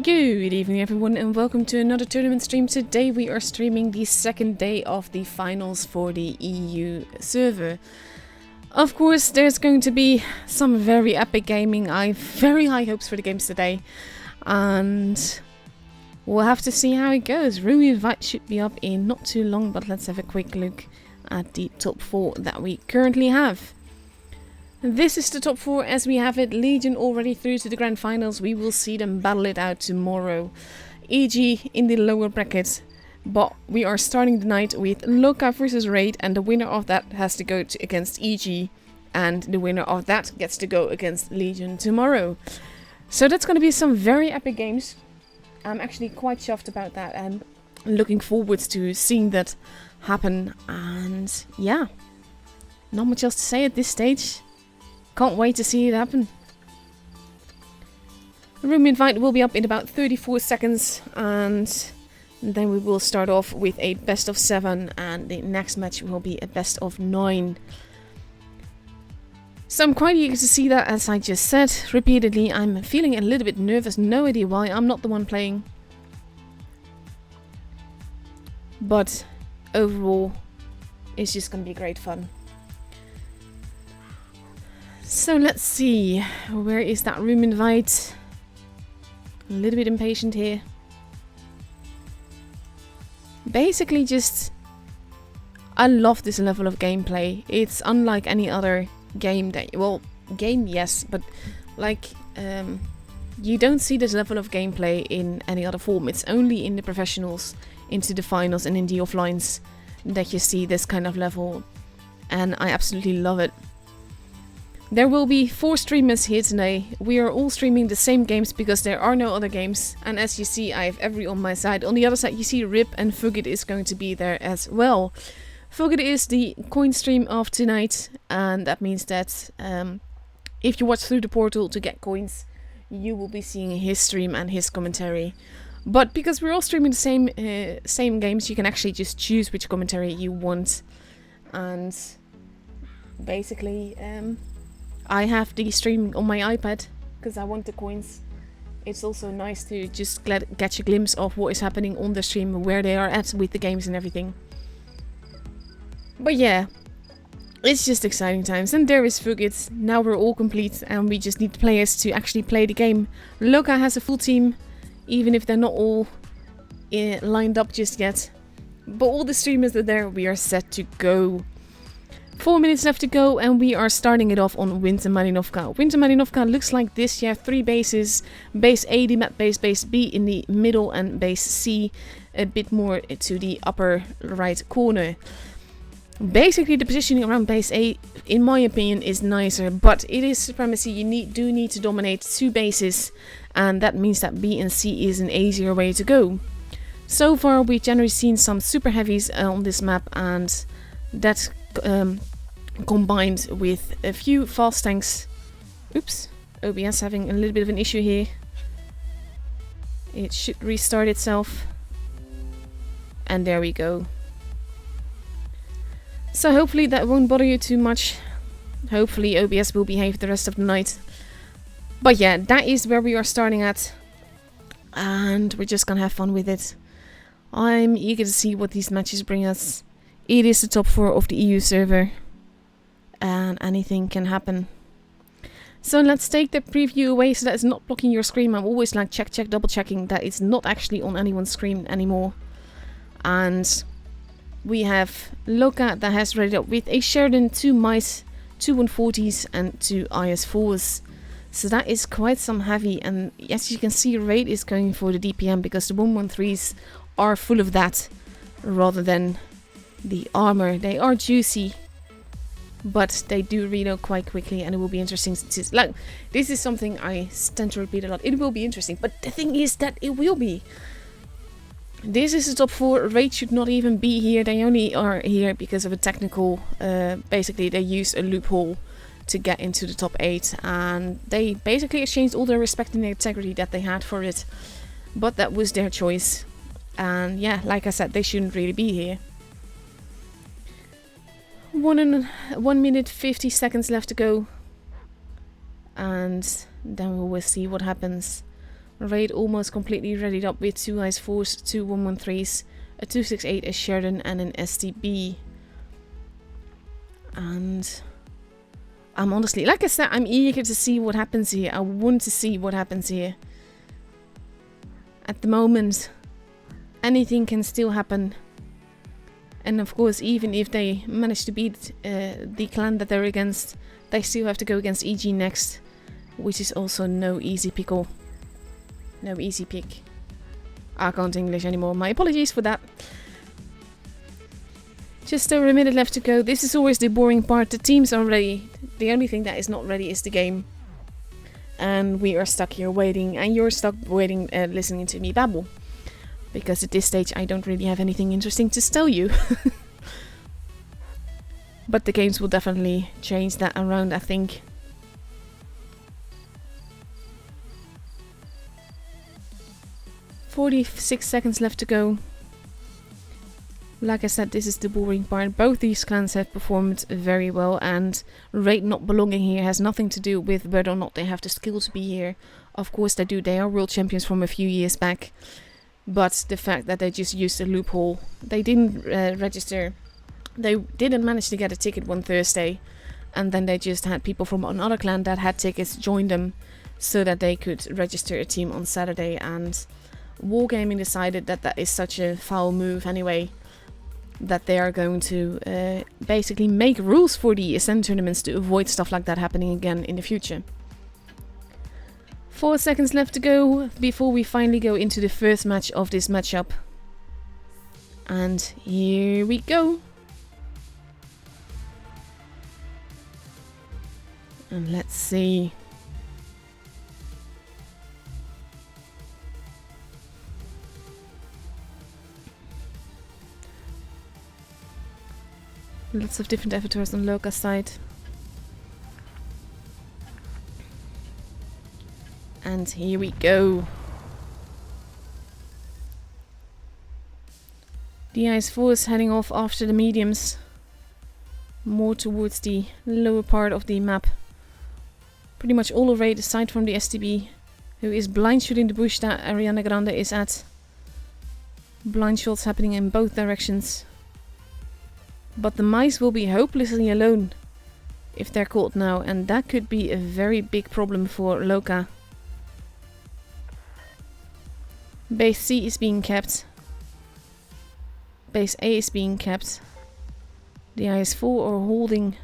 Good evening everyone and welcome to another tournament stream. Today we are streaming the second day of the finals for the EU server. Of course there's going to be some very epic gaming. I have very high hopes for the games today. And we'll have to see how it goes. Room invite should be up in not too long, but let's have a quick look at the top 4 that we currently have. This is the top 4 as we have it. Legion already through to the grand finals. We will see them battle it out tomorrow. EG in the lower brackets. But we are starting the night with Lokah versus Raid, and the winner of that has to go against EG. And the winner of that gets to go against Legion tomorrow. So that's going to be some very epic games. I'm actually quite chuffed about that and looking forward to seeing that happen. And yeah, not much else to say at this stage. Can't wait to see it happen. The room invite will be up in about 34 seconds, and then we will start off with a best of 7, and the next match will be a best of 9. So I'm quite eager to see that, as I just said repeatedly. I'm feeling a little bit nervous, no idea why. I'm not the one playing. But overall, it's just going to be great fun. So let's see, where is that room invite? A little bit impatient here. Basically just, I love this level of gameplay. It's unlike any other game that, well, game yes, but like, you don't see this level of gameplay in any other form. It's only in the professionals, into the finals and in the offlines that you see this kind of level. And I absolutely love it. There will be 4 streamers here today. We are all streaming the same games because there are no other games. And as you see, I have every on my side. On the other side, you see Rip and Fugit is going to be there as well. Fugit is the coin stream of tonight. And that means that if you watch through the portal to get coins, you will be seeing his stream and his commentary. But because we're all streaming the same games, you can actually just choose which commentary you want. And basically, I have the stream on my iPad because I want the coins. It's also nice to just get a glimpse of what is happening on the stream, where they are at with the games and everything. But yeah, it's just exciting times. And there is Fugit. Now we're all complete and we just need players to actually play the game. Lokah has a full team, even if they're not all lined up just yet. But all the streamers are there. We are set to go. 4 minutes left to go, and we are starting it off on Winter Malinovka. Winter Malinovka looks like this. You have 3 bases. Base A, the map base, base B in the middle, and base C a bit more to the upper right corner. Basically, the positioning around base A, in my opinion, is nicer, but it is supremacy. You do need to dominate 2 bases, and that means that B and C is an easier way to go. So far, we've generally seen some super heavies on this map, and that combined with a few fast tanks. Oops, OBS having a little bit of an issue here. It should restart itself. And there we go. So hopefully that won't bother you too much. Hopefully OBS will behave the rest of the night. But yeah, that is where we are starting at. And we're just gonna have fun with it. I'm eager to see what these matches bring us. It is the top 4 of the EU server, and anything can happen. So let's take the preview away so that it's not blocking your screen. I'm always like check, double checking that it's not actually on anyone's screen anymore. And we have Lokah that has ready up with a Sheridan, 2 mice, 2 140s and 2 IS4s. So that is quite some heavy, and as you can see, Raid is going for the DPM because the 113s are full of that rather than the armor. They are juicy, but they do reload quite quickly, and it will be interesting to, like, this is something I tend to repeat a lot. It will be interesting, but the thing is that it will be. This is the top 4. Raid should not even be here. They only are here because of a technical, basically they used a loophole to get into the top 8, and they basically exchanged all their respect and integrity that they had for it, but that was their choice. And yeah, like I said, they shouldn't really be here. 1 minute 50 seconds left to go, and then we will see what happens. Raid almost completely readied up with 2 Ice 4s, 2 113s, a 268, a Sheridan and an STB. And I'm honestly, like I said, I'm eager to see what happens here. I want to see what happens here. At the moment, anything can still happen. And of course, even if they manage to beat the clan that they're against, they still have to go against EG next, which is also no easy pickle. No easy pick. I can't English anymore. My apologies for that. Just over a minute left to go. This is always the boring part. The teams are ready. The only thing that is not ready is the game. And we are stuck here waiting. And you're stuck waiting, listening to me babble. Because at this stage I don't really have anything interesting to tell you. But the games will definitely change that around, I think. "46 seconds left to go. Like I said, this is the boring part. Both these clans have performed very well, and Raid not belonging here has nothing to do with whether or not they have the skill to be here. Of course they do. They are world champions from a few years back. But the fact that they just used a loophole. They didn't register. They didn't manage to get a ticket one Thursday. And then they just had people from another clan that had tickets join them so that they could register a team on Saturday. And Wargaming decided that that is such a foul move anyway, that they are going to basically make rules for the Ascent tournaments to avoid stuff like that happening again in the future. 4 seconds left to go before we finally go into the first match of this matchup. And here we go. And let's see. Lots of different avatars on Lokah's side. And here we go. The Ice 4 is heading off after the mediums. More towards the lower part of the map. Pretty much all Raid aside from the STB, who is blind shooting the bush that Ariana Grande is at. Blind shots happening in both directions. But the mice will be hopelessly alone if they're caught now, and that could be a very big problem for Lokah. Base C is being kept. Base A is being kept. The IS-4 are holding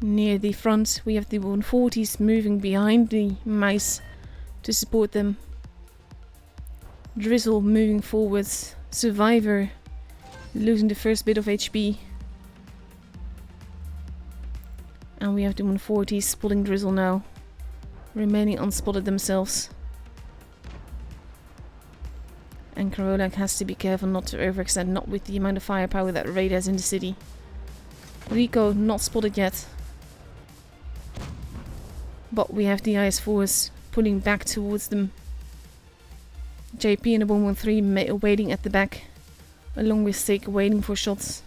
near the front. We have the 140s moving behind the mice to support them. Drizzle moving forwards. Survivor losing the first bit of HP. And we have the 140s spotting Drizzle now, remaining unspotted themselves. And Karolak has to be careful not to overextend, not with the amount of firepower that Raid has in the city. Rico not spotted yet. But we have the IS-4s pulling back towards them. JP and the 113 waiting at the back, along with Sig waiting for shots.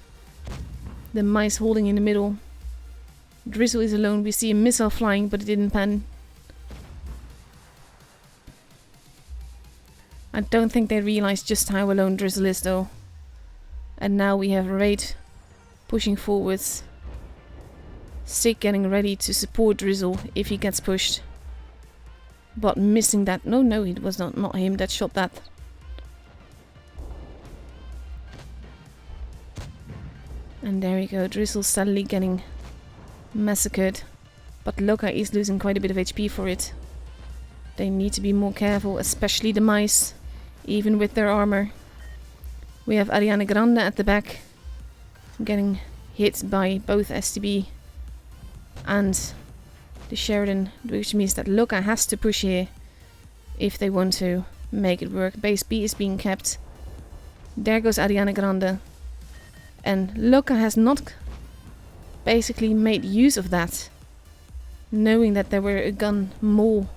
The mice holding in the middle. Drizzle is alone. We see a missile flying, but it didn't pan. I don't think they realize just how alone Drizzle is though. And now we have Raid pushing forwards. Sig getting ready to support Drizzle if he gets pushed. But missing that. No, it was not him that shot that. And there we go. Drizzle suddenly getting massacred. But Lokah is losing quite a bit of HP for it. They need to be more careful, especially the mice, even with their armor. We have Ariana Grande at the back, getting hit by both STB and the Sheridan, which means that Lokah has to push here if they want to make it work. Base B is being kept. There goes Ariana Grande. And Lokah has not basically made use of that, knowing that there were a gun more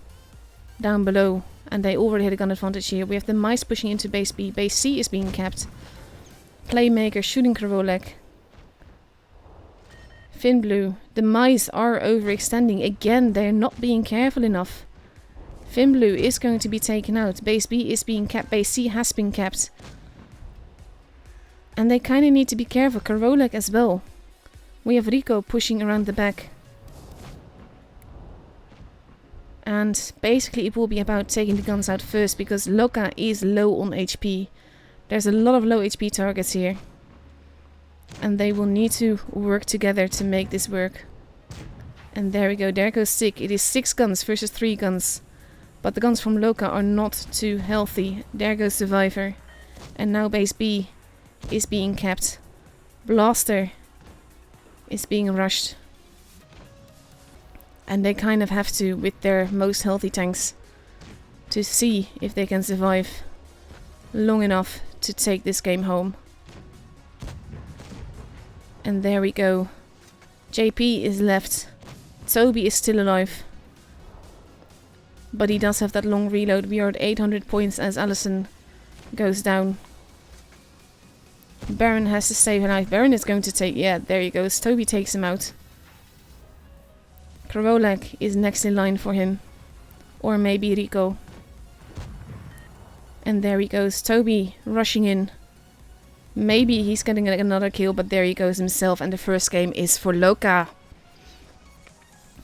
down below, and they already had a gun advantage here. We have the mice pushing into base B. Base C is being kept. Playmaker shooting Karolak. Finblue. The mice are overextending. Again, they're not being careful enough. Fin Blue is going to be taken out. Base B is being kept. Base C has been kept. And they kind of need to be careful. Karolek as well. We have Rico pushing around the back. And basically it will be about taking the guns out first, because Lokah is low on HP. There's a lot of low HP targets here. And they will need to work together to make this work. And there we go, there goes Sick. It is 6 guns versus 3 guns. But the guns from Lokah are not too healthy. There goes Survivor. And now base B is being kept. Blaster is being rushed. And they kind of have to, with their most healthy tanks, to see if they can survive long enough to take this game home. And there we go. JP is left. Toby is still alive. But he does have that long reload. We are at 800 points as Allison goes down. Baron has to stay alive. Baron is going to take... Yeah, there he goes. Toby takes him out. Karolek is next in line for him. Or maybe Rico. And there he goes. Toby rushing in. Maybe he's getting another kill, but there he goes himself. And the first game is for Lokah.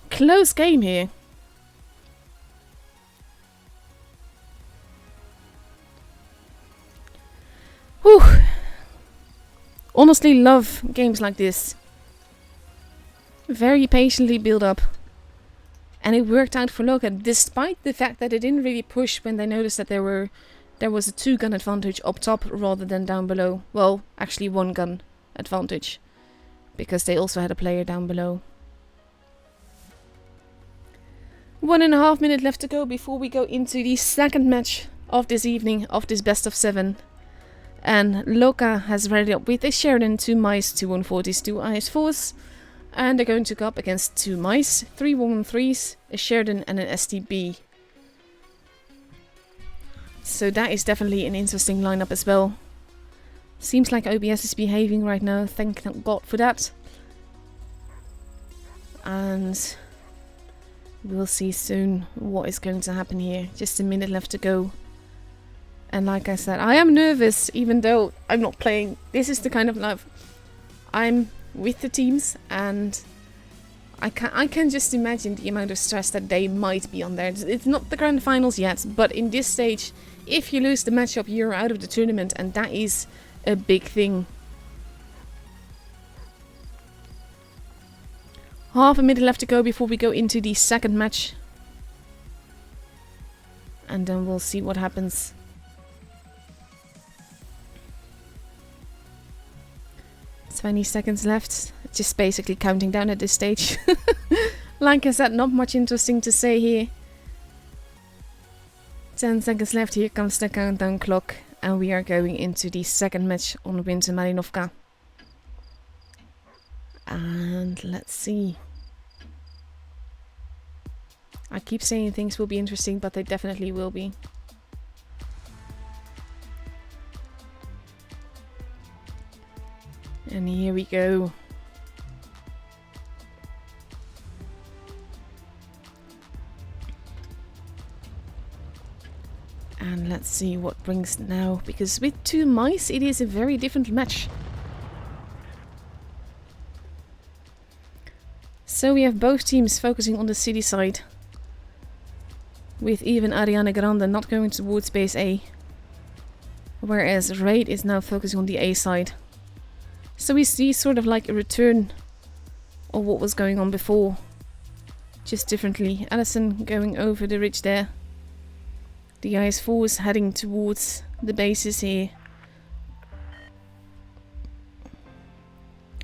Close game here. Whew. Honestly love games like this. Very patiently build up. And it worked out for Lokah, despite the fact that they didn't really push when they noticed that there was a 2-gun advantage up top rather than down below. Well, actually 1-gun advantage. Because they also had a player down below. 1.5 minutes left to go before we go into the second match of this evening, of this best of 7. And Lokah has ready up with a Sheridan, 2 mice, 2 140s, 2 IS4s. And they're going to go up against 2 mice, 3 113s, a Sheridan and an STB. So that is definitely an interesting lineup as well. Seems like OBS is behaving right now, thank God for that. And we'll see soon what is going to happen here. Just a minute left to go. And like I said, I am nervous even though I'm not playing. This is the kind of life I'm with the teams, and I can just imagine the amount of stress that they might be on there. It's not the grand finals yet, but in this stage, if you lose the matchup, you're out of the tournament, and that is a big thing. Half a minute left to go before we go into the second match. And then we'll see what happens. 20 seconds left. Just basically counting down at this stage. Like I said, not much interesting to say here. 10 seconds left. Here comes the countdown clock. And we are going into the second match on Winter Malinovka. And let's see. I keep saying things will be interesting, but they definitely will be. And here we go. And let's see what brings now, because with 2 mice it is a very different match. So we have both teams focusing on the city side, with even Ariana Grande not going towards base A, whereas Raid is now focusing on the A side. So we see sort of like a return of what was going on before, just differently. Allison going over the ridge there. The IS-4 is heading towards the bases here.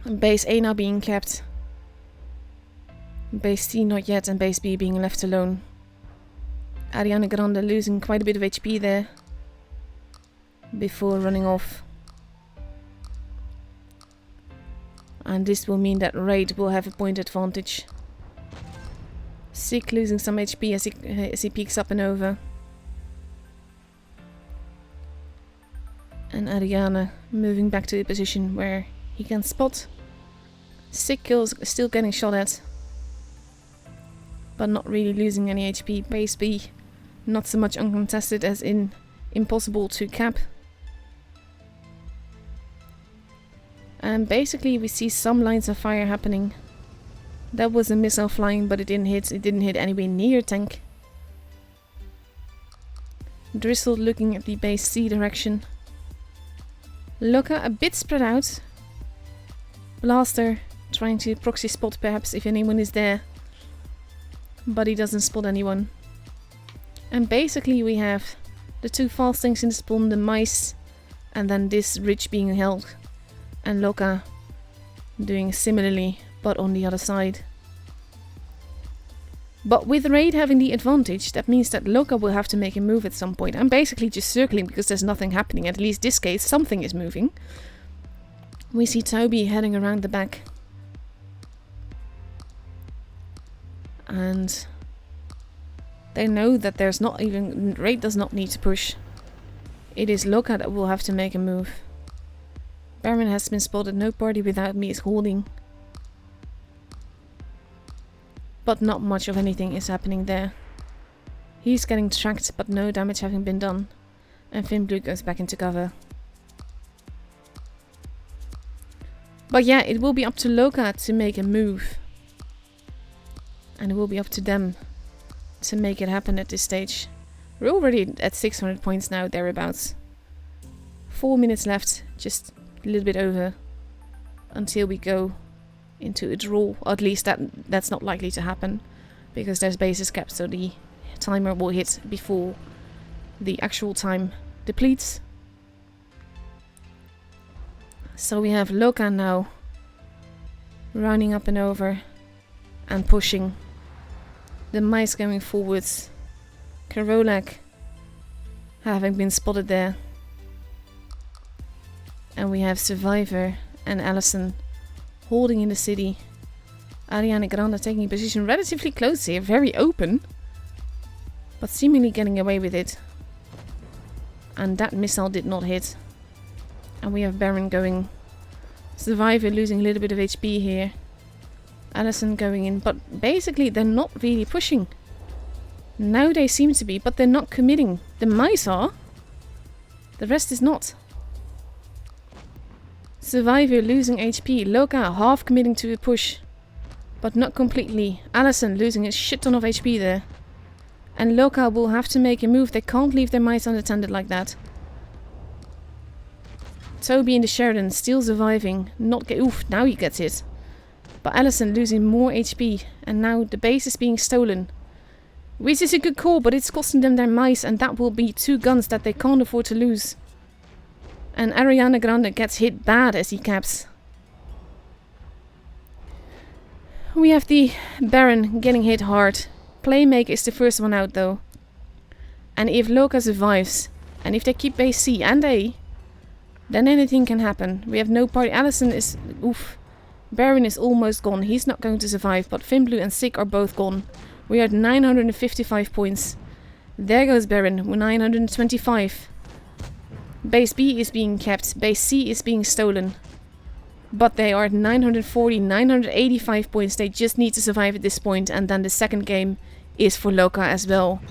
And base A now being kept. Base C not yet, and base B being left alone. Ariana Grande losing quite a bit of HP there before running off. And this will mean that Raid will have a point advantage. Sick losing some HP as he peeks up and over. And Ariana moving back to a position where he can spot. Sick kills still getting shot at, but not really losing any HP. Base B Not so much uncontested as in impossible to cap. And basically we see some lines of fire happening. That was a missile flying, but it didn't hit. It didn't hit anywhere near tank. Dristle looking at the base C direction. Lokah a bit spread out. Blaster trying to proxy spot perhaps if anyone is there. But he doesn't spot anyone. And basically we have the two fast things in the spawn, the mice, and then this ridge being held. And Lokah doing similarly, but on the other side. But with Raid having the advantage, that means that Lokah will have to make a move at some point. I'm basically just circling because there's nothing happening. At least this case, something is moving. We see Toby heading around the back. And they know that there's not even... Raid does not need to push. It is Lokah that will have to make a move. Baron has been spotted. No party without me is holding. But not much of anything is happening there. He's getting tracked, but no damage having been done. And Finnblue goes back into cover. But yeah, it will be up to Lokah to make a move. And it will be up to them to make it happen at this stage. We're already at 600 points now, thereabouts. 4 minutes left, just a little bit over, until we go into a draw. Or at least that's not likely to happen, because there's bases capped, so the timer will hit before the actual time depletes. So we have Lokah now rounding up and over and pushing. The mice going forwards. Karolak having been spotted there. And we have Survivor and Allison holding in the city. Ariana Grande taking a position relatively close here, very open. But seemingly getting away with it. And that missile did not hit. And we have Baron going. Survivor losing a little bit of HP here. Allison going in, but basically they're not really pushing. Now they seem to be, but they're not committing. The mice are. The rest is not. Survivor losing HP. Lokah half committing to a push, but not completely. Allison losing a shit ton of HP there. And Lokah will have to make a move. They can't leave their mice unattended like that. Toby in the Sheridan still surviving. Oof, now he gets hit. But Allison losing more HP. And now the base is being stolen. Which is a good call, but it's costing them their mice. And that will be 2 guns that they can't afford to lose. And Ariana Grande gets hit bad as he caps. We have the Baron getting hit hard. Playmaker is the first one out though. And if Lokah survives, and if they keep base C and A, then anything can happen. We have no party. Allison is... Oof. Baron is almost gone. He's not going to survive, but Finnblue and Sick are both gone. We are at 955 points. There goes Baron with 925. Base B is being kept. Base C is being stolen. But they are at 940, 985 points. They just need to survive at this point. And then the second game is for Lokah as well.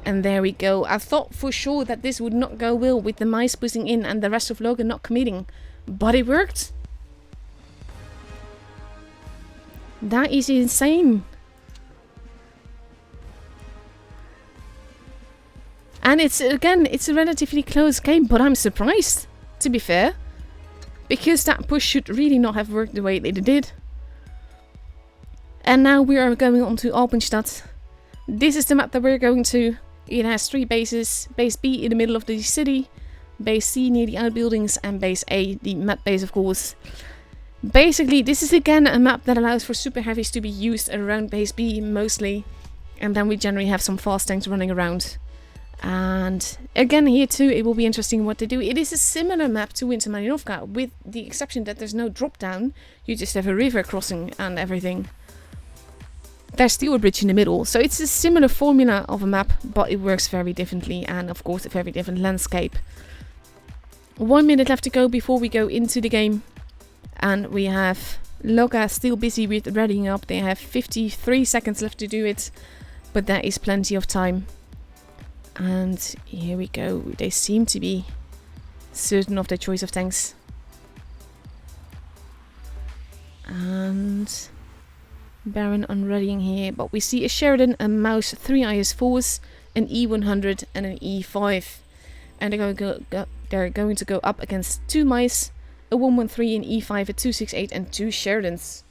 And there we go. I thought for sure that this would not go well with the mice pushing in and the rest of Lokah not committing. But it worked. That is insane. And it's a relatively close game, but I'm surprised, to be fair. Because that push should really not have worked the way it did. And now we are going on to Alpenstadt. This is the map that we're going to. It has 3 bases. Base B in the middle of the city. Base C near the outbuildings. And base A, the map base of course. Basically, this is again a map that allows for super heavies to be used around base B mostly. And then we generally have some fast tanks running around. And again here too, it will be interesting what they do. It is a similar map to Winter Malinovka, with the exception that there's no drop down. You just have a river crossing and everything. There's still a bridge in the middle, so it's a similar formula of a map, but it works very differently, and of course a very different landscape. 1 minute left to go before we go into the game, and we have Lokah still busy with readying up. They have 53 seconds left to do it, but that is plenty of time. And here we go. They seem to be certain of their choice of tanks. And Baron unreadying here. But we see a Sheridan, a Mouse, 3 IS-4s, an E100 and an E5. And they're going to go up against 2 Mice, a 113, an E5, a 268 and 2 Sheridans.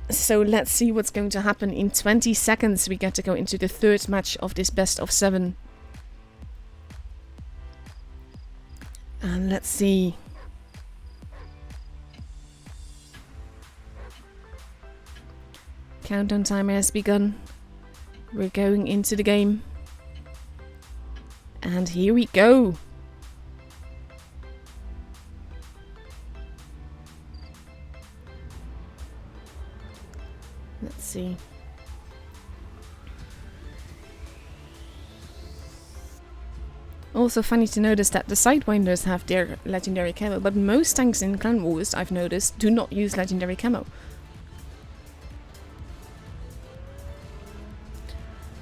So let's see what's going to happen. In 20 seconds we get to go into the 3rd match of this best of 7. And let's see. Countdown timer has begun. We're going into the game. And here we go. Let's see. Also funny to notice that the Sidewinders have their legendary camo, but most tanks in Clan Wars, I've noticed, do not use legendary camo.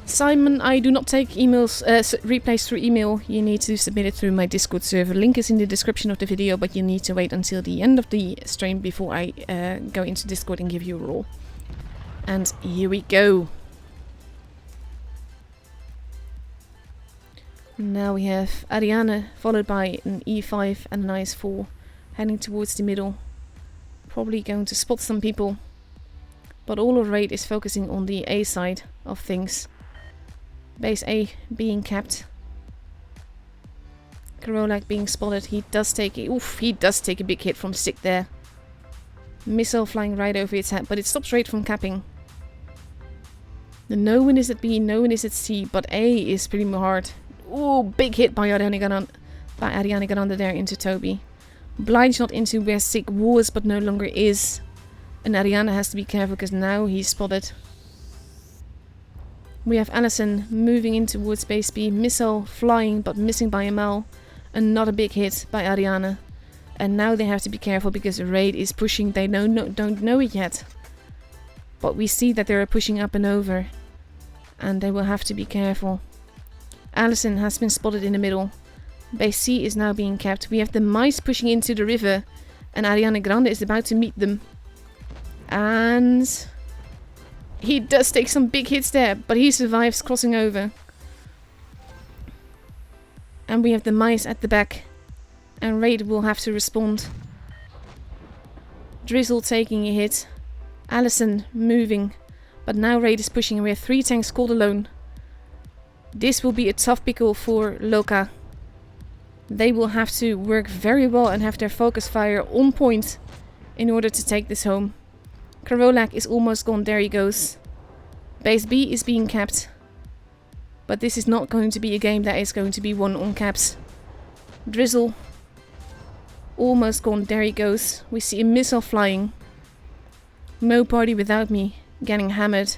Simon, I do not take emails, replays through email. You need to submit it through my Discord server. Link is in the description of the video, but you need to wait until the end of the stream before I go into Discord and give you a role. And here we go. Now we have Ariane, followed by an E5 and an IS-4, heading towards the middle. Probably going to spot some people. But all of Raid is focusing on the A side of things. Base A being capped. Karolak being spotted. He does take a big hit from Stick there. Missile flying right over its head, but it stops Raid from capping. No one is at B, no one is at C, but A is pretty hard. Oh, big hit by Ariane Grande there into Toby. Blind shot into where Sig was, but no longer is. And Ariane has to be careful because now he's spotted. We have Allison moving in towards base B. Missile flying, but missing by a mile. Another big hit by Ariane. And now they have to be careful because Raid is pushing. They don't know it yet. But we see that they are pushing up and over. And they will have to be careful. Allison has been spotted in the middle. Base C is now being kept. We have the Mice pushing into the river. And Ariane Grande is about to meet them. And he does take some big hits there. But he survives crossing over. And we have the Mice at the back. And Raid will have to respond. Drizzle taking a hit. Allison moving. But now Raid is pushing and we have 3 tanks called alone. This will be a tough pickle for Lokah. They will have to work very well and have their focus fire on point in order to take this home. Karolak is almost gone. There he goes. Base B is being capped. But this is not going to be a game that is going to be won on caps. Drizzle. Almost gone. There he goes. We see a missile flying. No party without me getting hammered.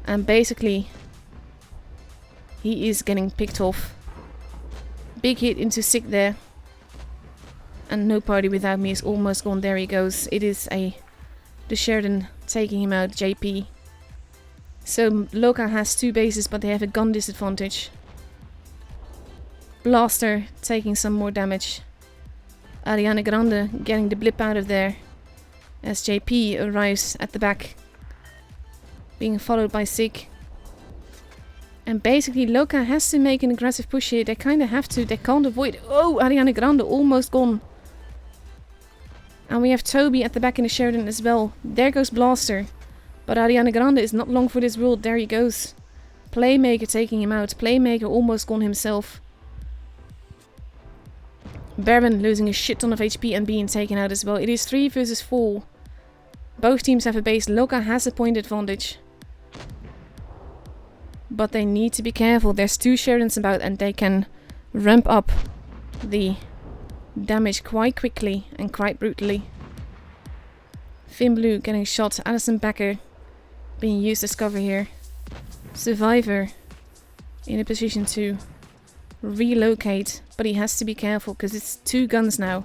And basically, he is getting picked off. Big hit into Sig there. And no party without me is almost gone. There he goes. It is the Sheridan taking him out, JP. So Lokah has 2 bases, but they have a gun disadvantage. Blaster taking some more damage. Ariane Grande getting the blip out of there. As JP arrives at the back. Being followed by Sig. And basically Lokah has to make an aggressive push here. They kind of have to. They can't avoid. Oh, Ariane Grande almost gone. And we have Toby at the back in the Sheridan as well. There goes Blaster. But Ariane Grande is not long for this world. There he goes. Playmaker taking him out. Playmaker almost gone himself. Baron losing a shit ton of HP and being taken out as well. It is 3 versus 4. Both teams have a base. Lokah has a point advantage. But they need to be careful. There's 2 Sheridans about and they can ramp up the damage quite quickly and quite brutally. Finblue getting shot. Alison Becker being used as cover here. Survivor in a position to relocate. But he has to be careful because it's 2 guns now.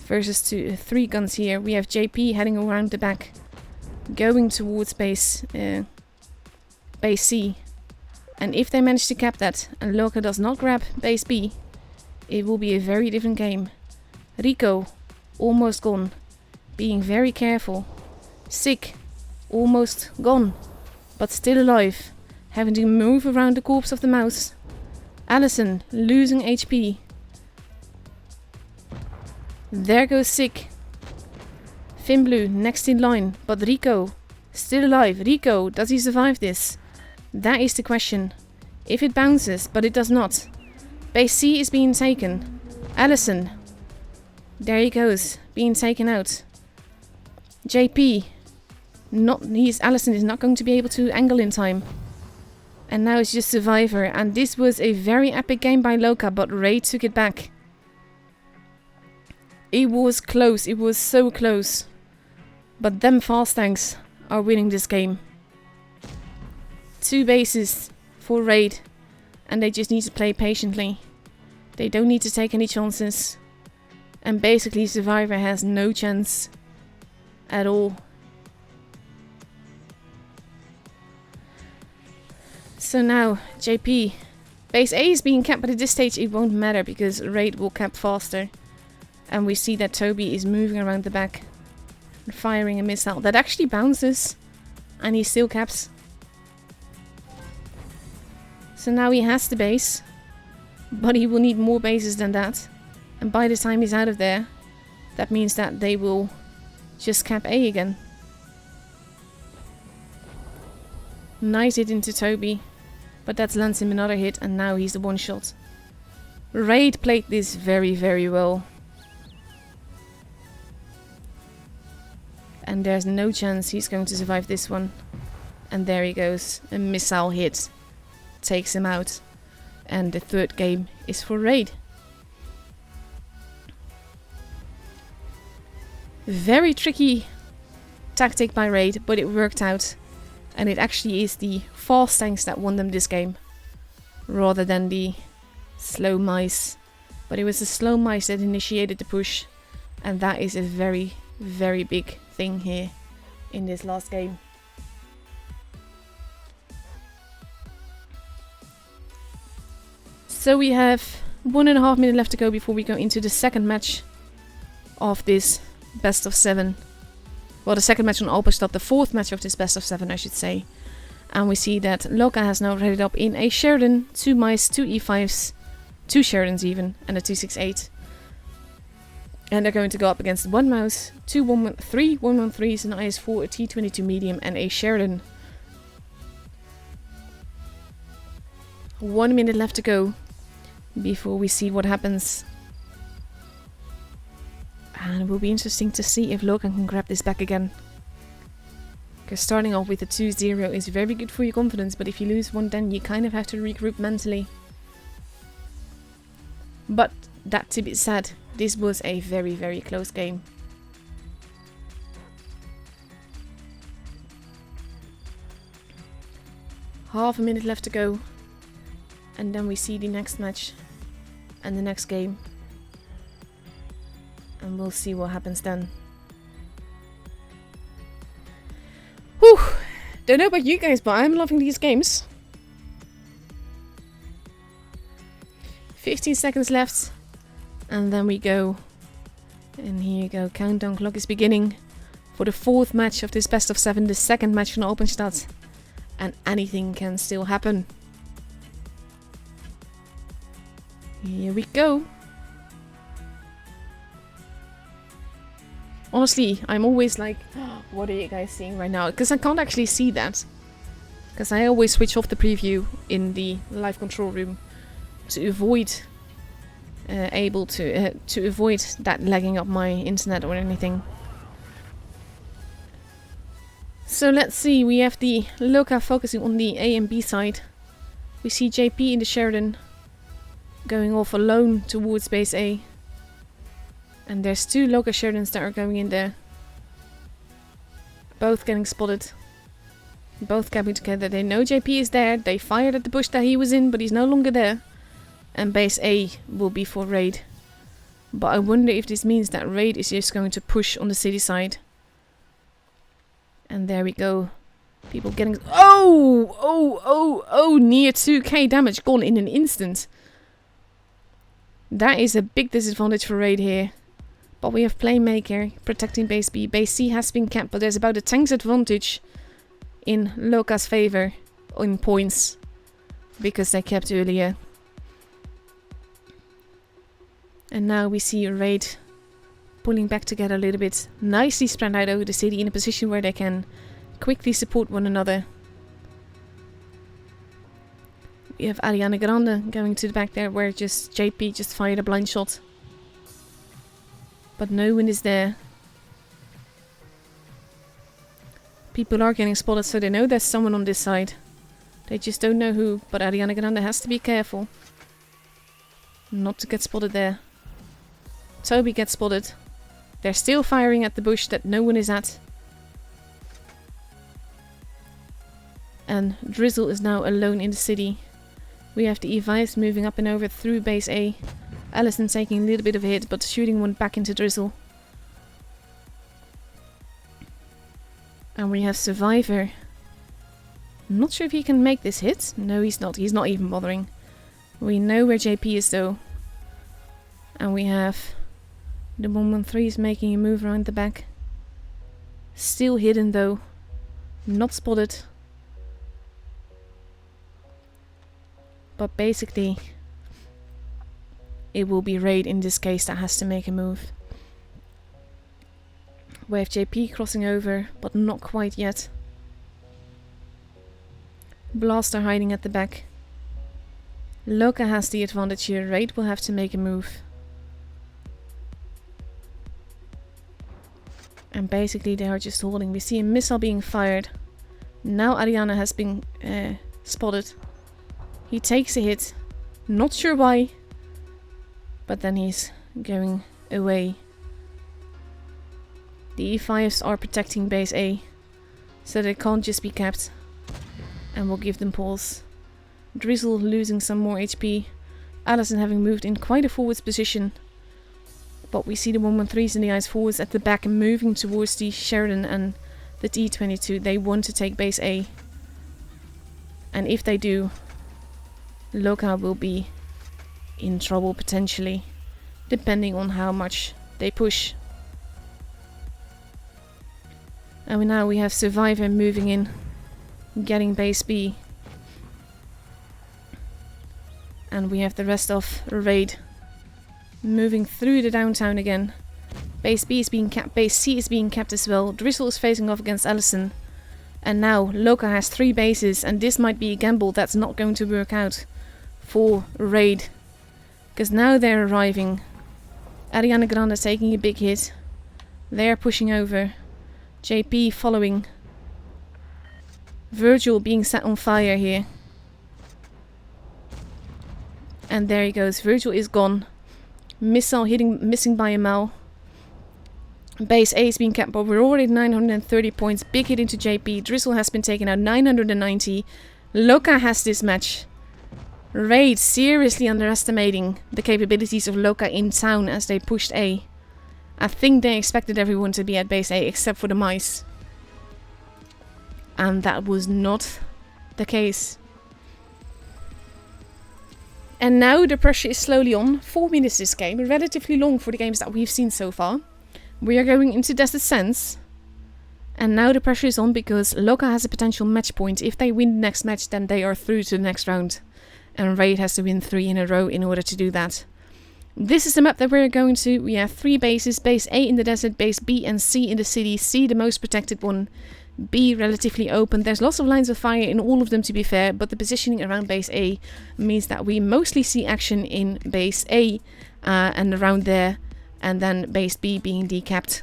Versus 3 guns here. We have JP heading around the back. Going towards base base C. And if they manage to cap that and Lokah does not grab base B, it will be a very different game. Rico, almost gone. Being very careful. Sick, almost gone, but still alive. Having to move around the corpse of the mouse. Allison, losing HP. There goes Sick. Finblue, next in line, but Rico, still alive. Rico, does he survive this? That is the question. If it bounces, but it does not. Base C is being taken. Allison. There he goes, being taken out. JP. Allison is not going to be able to angle in time. And now it's just Survivor. And this was a very epic game by Lokah, but Raid took it back. It was close, it was so close. But them fast tanks are winning this game. 2 bases for Raid, and they just need to play patiently. They don't need to take any chances. And basically Survivor has no chance at all. So now JP, base A is being capped, but at this stage it won't matter because Raid will cap faster. And we see that Toby is moving around the back and firing a missile that actually bounces, and he still caps. So now he has the base, but he will need more bases than that. And by the time he's out of there, that means that they will just cap A again. Nice hit into Toby, but that lands him another hit, and now he's the one shot. Raid played this very, very well. And there's no chance he's going to survive this one. And there he goes, a missile hit. Takes him out. And the third game is for Raid. Very tricky tactic by Raid, but it worked out. And it actually is the fast tanks that won them this game, rather than the slow mice. But it was the slow mice that initiated the push, and that is a very, very big thing here in this last game. So we have 1.5 minutes left to go before we go into the second match of this best of 7. Well, the second match on Alpenstad, the fourth match of this best of 7, I should say. And we see that Lokah has now readied up in a Sheridan, 2 mice, 2 E5s, 2 Sheridans even, and a 268. And they're going to go up against 1 mouse, 2 3 113s, an IS4, a T22 medium, and a Sheridan. 1 minute left to go before we see what happens. And it will be interesting to see if Lokah can grab this back again. Because starting off with a 2-0 is very good for your confidence, but if you lose one, then you kind of have to regroup mentally. But that to be said, this was a very, very close game. Half a minute left to go. And then we see the next match and the next game. And we'll see what happens then. Whew! Don't know about you guys, but I'm loving these games. 15 seconds left. And then we go. And here you go. Countdown clock is beginning for the fourth match of this best of 7. The second match from Alpenstad. And anything can still happen. Here we go. Honestly, I'm always like, oh, what are you guys seeing right now? Because I can't actually see that. Because I always switch off the preview in the live control room to avoid avoid that lagging up my internet or anything. So let's see. We have the Lokah focusing on the A and B side. We see JP in the Sheridan going off alone towards base A. And there's 2 Lokah Sheridans that are going in there. Both getting spotted. Both camping together. They know JP is there. They fired at the bush that he was in, but he's no longer there. And base A will be for Raid. But I wonder if this means that Raid is just going to push on the city side. And there we go. People getting... Oh! Near 2k damage gone in an instant. That is a big disadvantage for Raid here. But we have Playmaker protecting base B. Base C has been capped, but there's about a tank's advantage in Lokah's favor in points. Because they kept earlier. And now we see Raid pulling back together a little bit. Nicely spread out over the city in a position where they can quickly support one another. We have Ariana Grande going to the back there where just JP just fired a blind shot. But no one is there. People are getting spotted, so they know there's someone on this side. They just don't know who, but Ariana Grande has to be careful not to get spotted there. Toby gets spotted. They're still firing at the bush that no one is at. And Drizzle is now alone in the city. We have the E5s moving up and over through base A. Allison taking a little bit of a hit, but shooting one back into Drizzle. And we have Survivor. Not sure if he can make this hit. No, he's not. He's not even bothering. We know where JP is though. And we have the 113 is making a move around the back. Still hidden though. Not spotted. But basically, it will be Raid in this case that has to make a move. We have JP crossing over, but not quite yet. Blaster hiding at the back. Lokah has the advantage here. Raid will have to make a move. And basically they are just holding. We see a missile being fired. Now Ariana has been spotted. He takes a hit. Not sure why. But then he's going away. The E5s are protecting base A. So they can't just be capped. And we'll give them pause. Drizzle losing some more HP. Allison having moved in quite a forwards position. But we see the 113s in the eyes forwards at the back and moving towards the Sheridan and the T22. They want to take base A. And if they do, Lokah will be in trouble potentially. Depending on how much they push. And now we have Survivor moving in. Getting base B. And we have the rest of Raid moving through the downtown again. Base B is being capped. Base C is being capped as well. Drizzle is facing off against Allison. And now Lokah has 3 bases. And this might be a gamble that's not going to work out for Raid. Because now they're arriving. Ariana Grande is taking a big hit. They're pushing over. JP following. Virgil being set on fire here. And there he goes. Virgil is gone. Missile missing by a mile. Base A is being capped, but we're already at 930 points. Big hit into JP. Drizzle has been taken out 990. Lokah has this match. Raid seriously underestimating the capabilities of Lokah in town as they pushed A. I think they expected everyone to be at base A except for the mice. And that was not the case. And now the pressure is slowly on. 4 minutes this game, relatively long for the games that we've seen so far. We are going into Desert Sands. And now the pressure is on because Lokah has a potential match point. If they win the next match, then they are through to the next round. And Raid has to win 3 in a row in order to do that. This is the map that we're going to. We have 3 bases. Base A in the desert, base B and C in the city. C the most protected one. B relatively open. There's lots of lines of fire in all of them to be fair, but the positioning around base A means that we mostly see action in base A and around there, and then base B being decapped.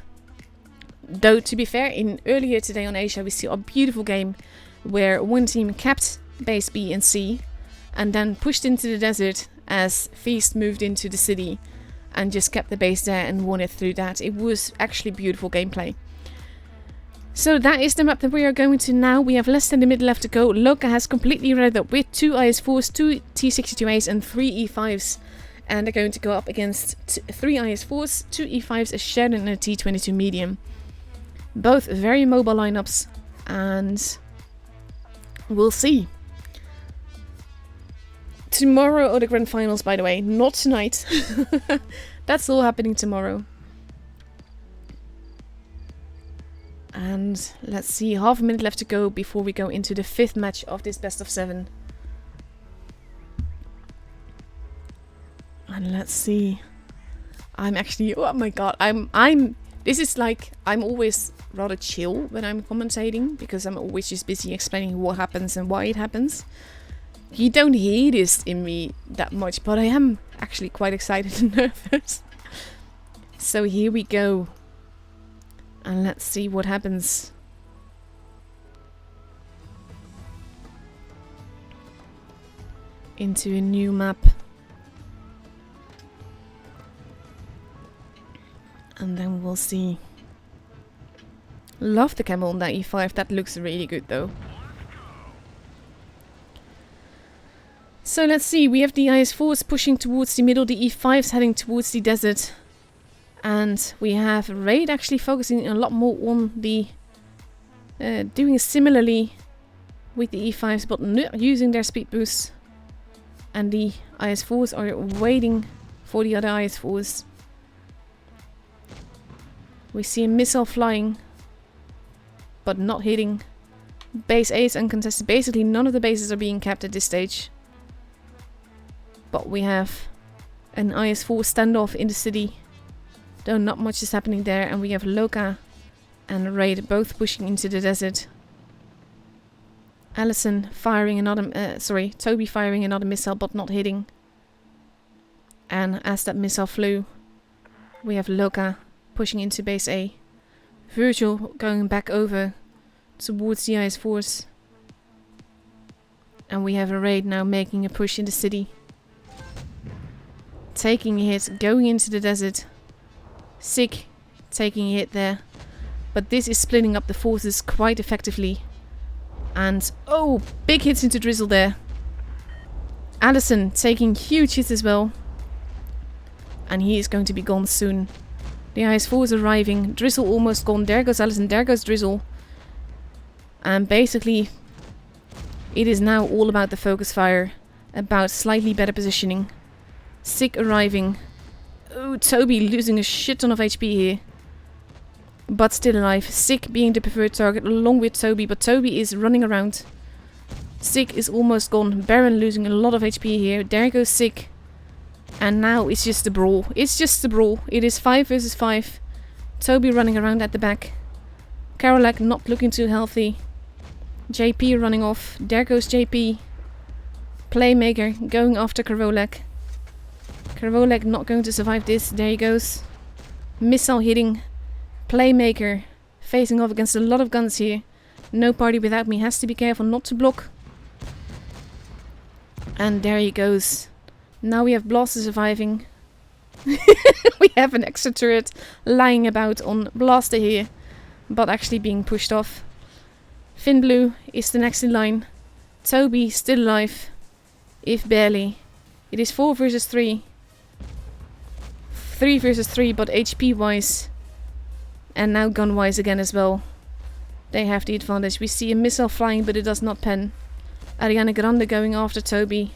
Though to be fair, in earlier today on Asia we see a beautiful game where one team capped base B and C and then pushed into the desert as Feast moved into the city and just kept the base there and won it through that. It was actually beautiful gameplay. So that is the map that we are going to now. We have less than a minute left to go. Lokah has completely read up with 2 IS-4s, 2 T-62As and 3 E5s. And they're going to go up against 3 IS-4s, 2 E5s, a Sheridan and a T-22 medium. Both very mobile lineups. And We'll see. Tomorrow are the grand finals, by the way, not tonight. That's all happening tomorrow. And let's see, half a minute left to go before we go into the 5th match of this best of 7. And let's see. I'm actually, oh my god, this is like, I'm always rather chill when I'm commentating, because I'm always just busy explaining what happens and why it happens. You don't hear this in me that much, but I am actually quite excited and nervous. So here we go. And let's see what happens. Into a new map. And then we'll see. Love the camel on that e5. That looks really good though. So let's see. We have the IS-4s pushing towards the middle. The E5s heading towards the desert. And we have Raid actually focusing a lot more on the... doing similarly with the E5s, but not using their speed boosts. And the IS-4s are waiting for the other IS-4s. We see a missile flying, but not hitting. Base A is uncontested. Basically, none of the bases are being capped at this stage. But we have an IS-4 standoff in the city. Though not much is happening there. And we have Lokah and Raid both pushing into the desert. Allison firing another... Toby firing another missile, but not hitting. And as that missile flew, we have Lokah pushing into base A. Virgil going back over towards the IS-4s. And we have a Raid now making a push in the city. Taking a hit, going into the desert. Sig taking a hit there. But this is splitting up the forces quite effectively. And, oh, big hits into Drizzle there. Allison taking huge hits as well. And he is going to be gone soon. The IS-4 is arriving. Drizzle almost gone. There goes Allison. There goes Drizzle. And basically, it is now all about the focus fire. About slightly better positioning. Sig arriving. Oh, Toby losing a shit ton of HP here. But still alive. Sig being the preferred target along with Toby. But Toby is running around. Sig is almost gone. Baron losing a lot of HP here. There goes Sig. And now it's just a brawl. It's just a brawl. It is 5 versus 5. Toby running around at the back. Karolak not looking too healthy. JP running off. There goes JP. Playmaker going after Karolak. Karolak not going to survive this. There he goes. Missile hitting. Playmaker facing off against a lot of guns here. No party without me. Has to be careful not to block. And there he goes. Now we have Blaster surviving. We have an extra turret lying about on Blaster here. But actually being pushed off. Finblue is the next in line. Toby still alive. If barely. It is 4 versus 3. 3 versus 3, but HP wise. And now gun wise again as well. They have the advantage. We see a missile flying, but it does not pen. Ariana Grande going after Toby.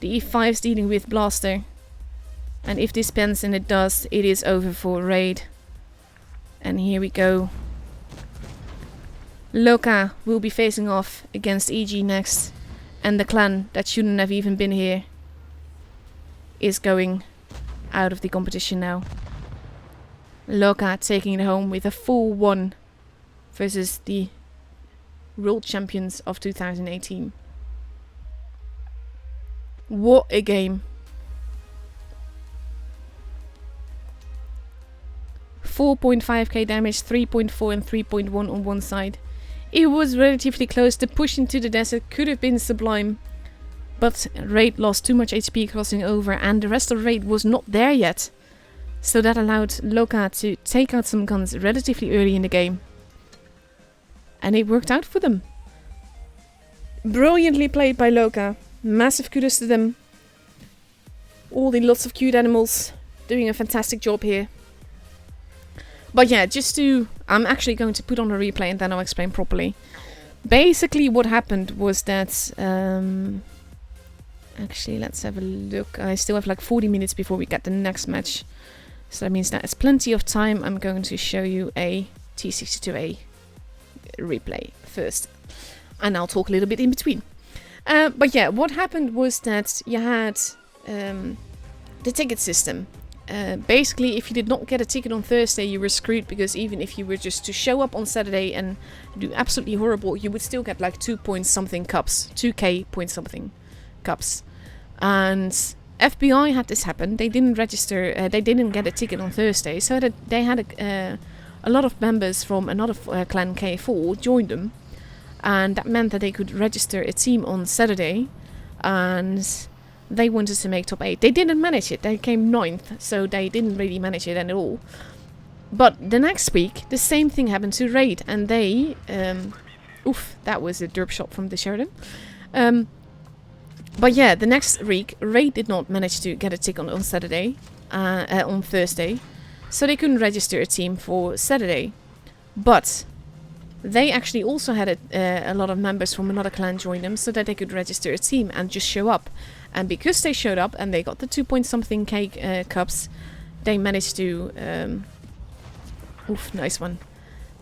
The E5 is dealing with Blaster. And if this pens, and it does, it is over for Raid. And here we go. Lokah will be facing off against EG next. And the clan that shouldn't have even been here is going out of the competition now. Lokah taking it home with a full 1 versus the world champions of 2018. What a game. 4.5k damage, 3.4 and 3.1 on one side. It was relatively close. The push into the desert could have been sublime. But Raid lost too much HP crossing over and the rest of Raid was not there yet. So that allowed Lokah to take out some guns relatively early in the game. And it worked out for them. Brilliantly played by Lokah. Massive kudos to them. All the lots of cute animals doing a fantastic job here. But yeah, I'm actually going to put on a replay and then I'll explain properly. Basically what happened was that... actually, let's have a look. I still have like 40 minutes before we get the next match. So that means that it's plenty of time. I'm going to show you a T62A replay first. And I'll talk a little bit in between. But yeah, what happened was that you had the ticket system. Basically, if you did not get a ticket on Thursday, you were screwed, because even if you were just to show up on Saturday and do absolutely horrible, you would still get like 2 point something cups, 2k point something cups. And FBI had this happen. They didn't register, they didn't get a ticket on Thursday, so that they had a lot of members from another clan K4 joined them, and that meant that they could register a team on Saturday, and they wanted to make top 8. They didn't manage it. They came 9th, so they didn't really manage it at all. But the next week, the same thing happened to Raid, and they... oof, that was a derp shot from the Sheridan. But yeah, the next week, Raid did not manage to get a tick on Saturday, on Thursday, so they couldn't register a team for Saturday. But they actually also had a lot of members from another clan join them, so that they could register a team and just show up. And because they showed up and they got the 2 point something cake cups, they managed to... oof, nice one.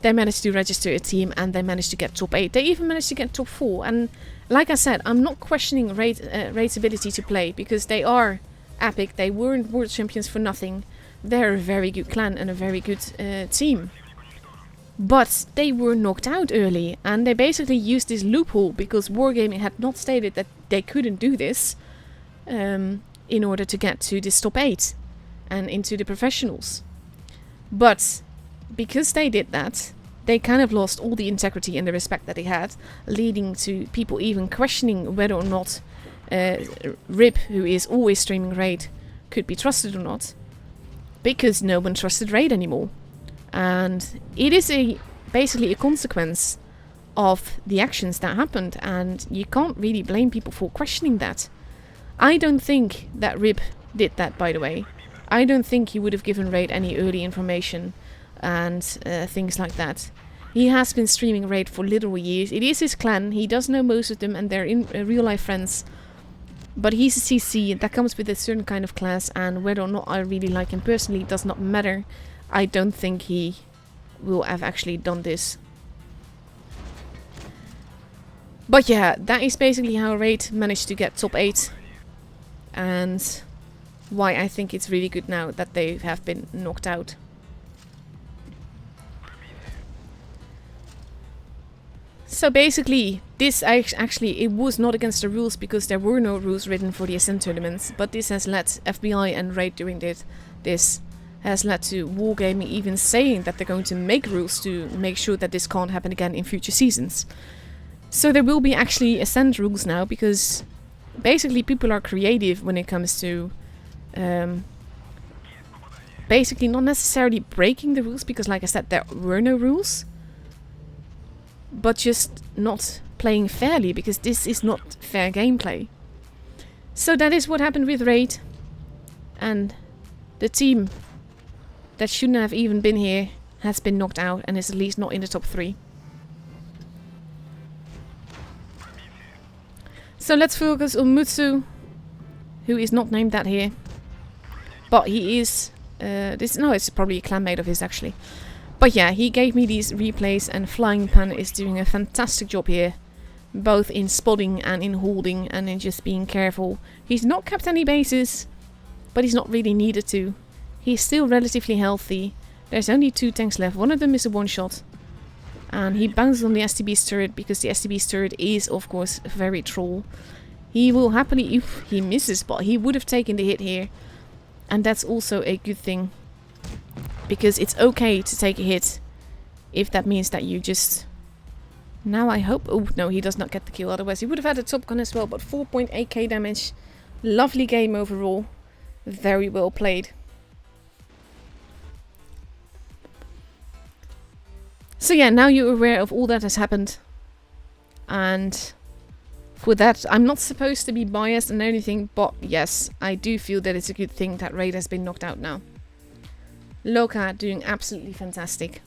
They managed to register a team and they managed to get top 8. They even managed to get top 4. And like I said, I'm not questioning Raid's ability to play, because they are epic. They weren't world champions for nothing. They're a very good clan and a very good team. But they were knocked out early, and they basically used this loophole, because Wargaming had not stated that they couldn't do this in order to get to this top 8 and into the professionals. But because they did that, they kind of lost all the integrity and the respect that they had, leading to people even questioning whether or not Rip, who is always streaming Raid, could be trusted or not, because no one trusted Raid anymore. And it is basically a consequence of the actions that happened, and you can't really blame people for questioning that. I don't think that Rip did that, by the way. I don't think he would have given Raid any early information and things like that. He has been streaming Raid for literal years. It is his clan. He does know most of them, and they're in real life friends. But he's a CC that comes with a certain kind of class, and whether or not I really like him personally does not matter. I don't think he will have actually done this. But yeah, that is basically how Raid managed to get top 8. And why I think it's really good now that they have been knocked out. So basically, this actually, it was not against the rules, because there were no rules written for the Ascent tournaments. But this has led FBI and Raid doing this has led to Wargaming even saying that they're going to make rules to make sure that this can't happen again in future seasons. So there will be actually Ascent rules now, because basically people are creative when it comes to basically not necessarily breaking the rules, because like I said, there were no rules, but just not playing fairly, because this is not fair gameplay. So that is what happened with Raid, and the team that shouldn't have even been here has been knocked out and is at least not in the top 3. So let's focus on Mutsu, who is not named that here, but he is it's probably a clanmate of his actually. But yeah, he gave me these replays, and Flying Pan is doing a fantastic job here, both in spotting and in holding and in just being careful. He's not kept any bases, but he's not really needed to. He's still relatively healthy. There's only 2 tanks left. One of them is a one-shot. And he bounces on the STB's turret, because the STB's turret is, of course, very troll. He will happily... If he misses, but he would have taken the hit here. And that's also a good thing, because it's okay to take a hit if that means that you just... Now I hope... Oh, no, he does not get the kill. Otherwise, he would have had a top gun as well. But 4.8k damage. Lovely game overall. Very well played. So yeah, now you're aware of all that has happened. And for that, I'm not supposed to be biased and anything, but yes, I do feel that it's a good thing that Raid has been knocked out now. Lokah doing absolutely fantastic.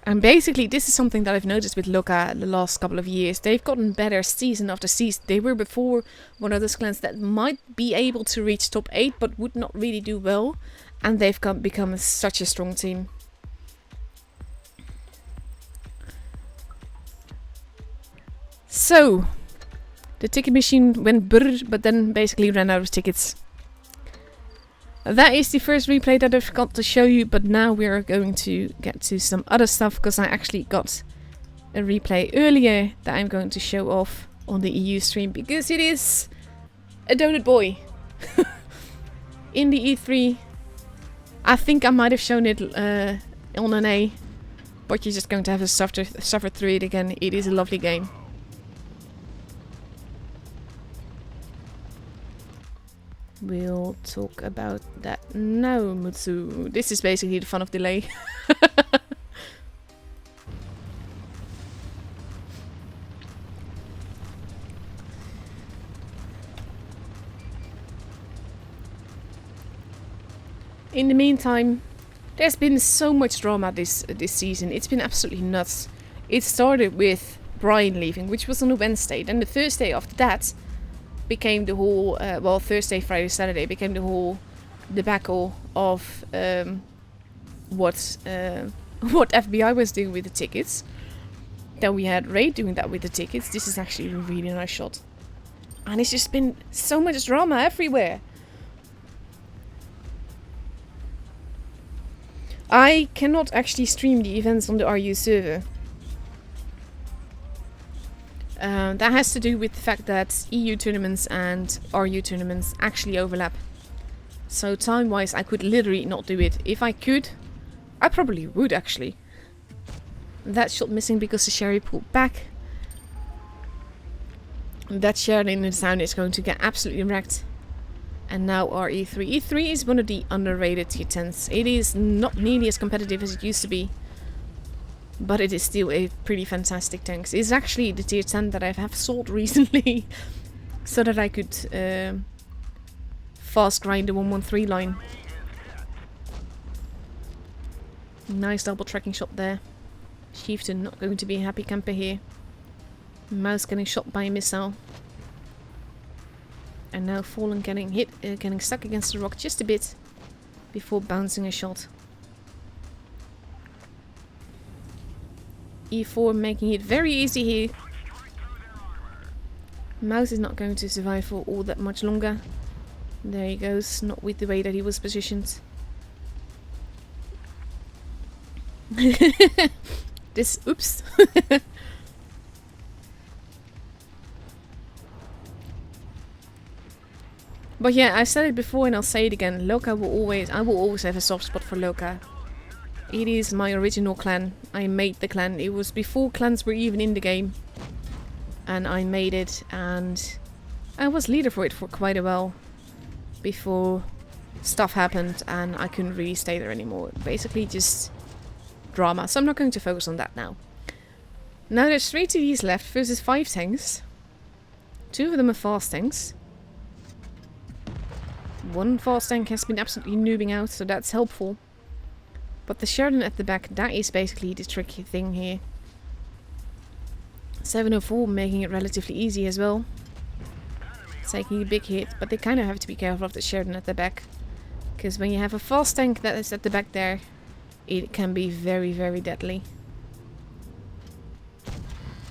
And basically, this is something that I've noticed with Lokah the last couple of years. They've gotten better season after season. They were before one of those clans that might be able to reach top 8, but would not really do well. And they've become such a strong team. So, the ticket machine went brrr, but then basically ran out of tickets. That is the first replay that I've got to show you, but now we are going to get to some other stuff, because I actually got a replay earlier that I'm going to show off on the EU stream, because it is a donut boy. In the E3, I think I might have shown it on an A, but you're just going to have to suffer through it again. It is a lovely game. We'll talk about that now, Mutsu. This is basically the fun of delay. In the meantime, there's been so much drama this season. It's been absolutely nuts. It started with Brian leaving, which was on a Wednesday. Then the Thursday after that became the whole, well, Thursday, Friday, Saturday became the whole debacle of what FBI was doing with the tickets. Then we had Ray doing that with the tickets. This is actually a really nice shot. And it's just been so much drama everywhere. I cannot actually stream the events on the RU server. That has to do with the fact that EU tournaments and RU tournaments actually overlap. So time-wise, I could literally not do it. If I could, I probably would actually. That shot missing because the Sherry pulled back. That Sherry in the town is going to get absolutely wrecked. And now our E3. E3 is one of the underrated tier 10s. It is not nearly as competitive as it used to be. But it is still a pretty fantastic tank. It's actually the tier 10 that I have sold recently. So that I could fast grind the 113 line. Nice double tracking shot there. Chieftain not going to be a happy camper here. Mouse getting shot by a missile. And now Fallen getting hit, getting stuck against the rock just a bit before bouncing a shot. E4 making it very easy here. Mouse is not going to survive for all that much longer. There he goes, not with the way that he was positioned. Oops. But yeah, I said it before and I'll say it again. I will always have a soft spot for Lokah. It is my original clan. I made the clan. It was before clans were even in the game. And I made it, and I was leader for it for quite a while. Before stuff happened and I couldn't really stay there anymore. Basically just drama. So I'm not going to focus on that now. Now there's 3 TDs left versus 5 tanks. 2 of them are fast tanks. 1 fast tank has been absolutely noobing out, so that's helpful. But the Sheridan at the back, that is basically the tricky thing here. 704 making it relatively easy as well. Taking a big hit, but they kind of have to be careful of the Sheridan at the back. Because when you have a fast tank that is at the back there, it can be very, very deadly.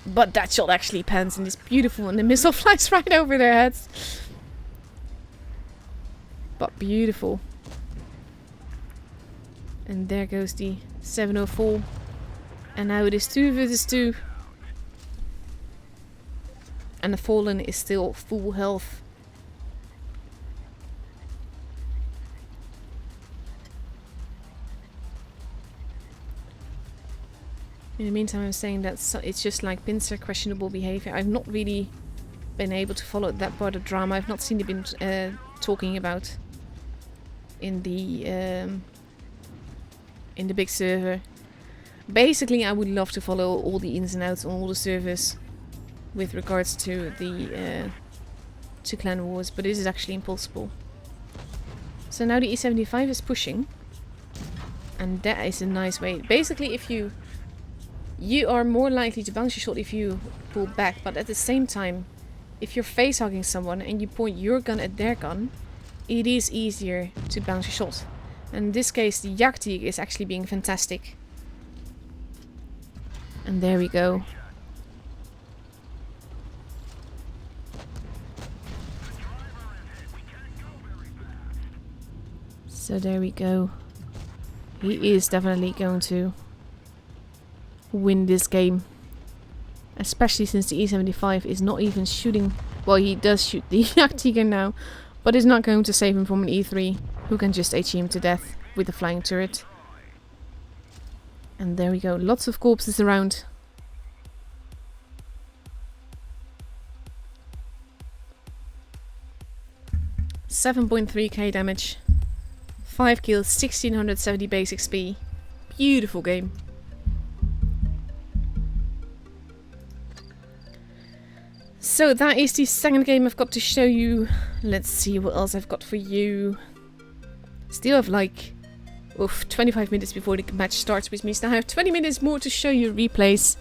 But that shot actually pans and is beautiful, and the missile flies right over their heads. But beautiful. And there goes the 704. And now it is 2 versus 2. And the Fallen is still full health. In the meantime, I'm saying that it's just like pincer questionable behavior. I've not really been able to follow that part of drama. I've not seen it been talking about in the big server. Basically, I would love to follow all the ins and outs on all the servers with regards to the to clan wars, but this is actually impossible. So now the E75 is pushing, and that is a nice way. Basically, if you You are more likely to bounce your shot if you pull back, but at the same time, if you're face hugging someone and you point your gun at their gun, it is easier to bounce your shot. And in this case, the Jagdtiger is actually being fantastic. And there we go. So there we go. He is definitely going to win this game. Especially since the E75 is not even shooting... Well, he does shoot the Jagdtiger now. But it's not going to save him from an E3. Who can just HE him to death with a flying turret. And there we go. Lots of corpses around. $7.3k damage. 5 kills, 1670 base XP. Beautiful game. So that is the second game I've got to show you. Let's see what else I've got for you. Still have like 25 minutes before the match starts, which means I have 20 minutes more to show you replays.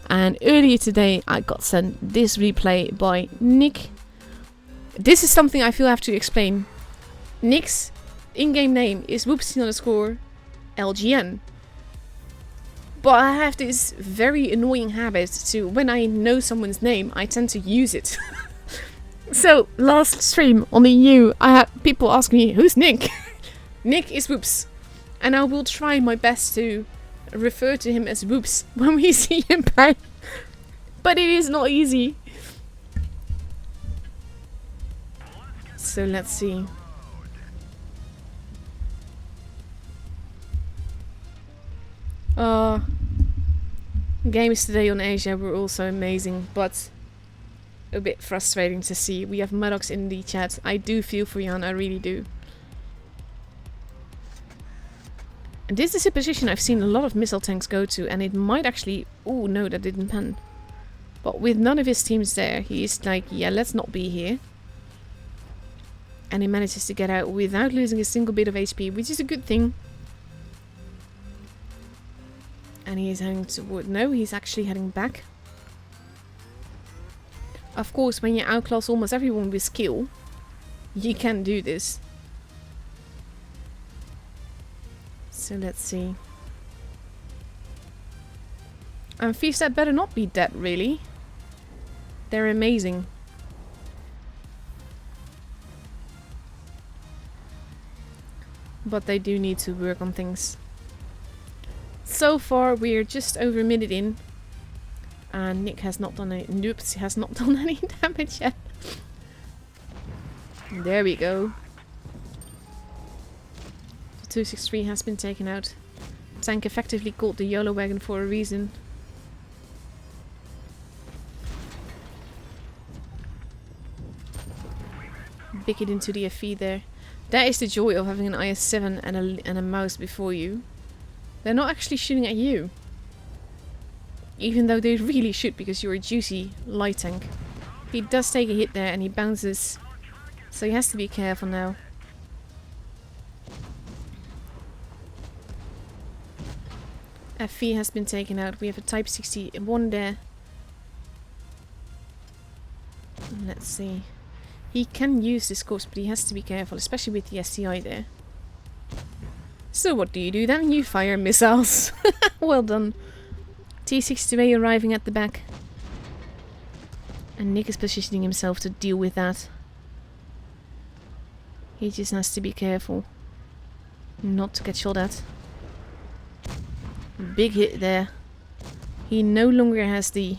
And earlier today I got sent this replay by Nick. This is something I feel I have to explain. Nick's in-game name is whoopsie_LGN. But I have this very annoying habit to, when I know someone's name, I tend to use it. So, last stream on the EU, I had people ask me, who's Nick? Nick is Whoops. And I will try my best to refer to him as Whoops when we see him play. But it is not easy. So, let's see. Games today on Asia were also amazing, but a bit frustrating to see. We have Maddox in the chat. I do feel for Jan, I really do. And this is a position I've seen a lot of missile tanks go to, and it might actually... Oh no, that didn't pan. But with none of his teams there, he's like, yeah, let's not be here. And he manages to get out without losing a single bit of HP, which is a good thing. And he is heading toward... No, he's actually heading back. Of course, when you outclass almost everyone with skill, you can do this. So let's see. And thieves that better not be dead, really. They're amazing. But they do need to work on things. So far, we're just over a minute in, and Nick has not done any. Nope, he has not done any damage yet. There we go. The 263 has been taken out. Tank effectively called the YOLO wagon for a reason. Big it into the FE there. That is the joy of having an IS-7 and a mouse before you. They're not actually shooting at you. Even though they really should, because you're a juicy light tank. He does take a hit there and he bounces. So he has to be careful now. FE has been taken out. We have a Type 61 there. Let's see. He can use this course, but he has to be careful, especially with the STI there. So what do you do then? You fire missiles. Well done. T-62A arriving at the back. And Nick is positioning himself to deal with that. He just has to be careful not to get shot at. Big hit there. He no longer has the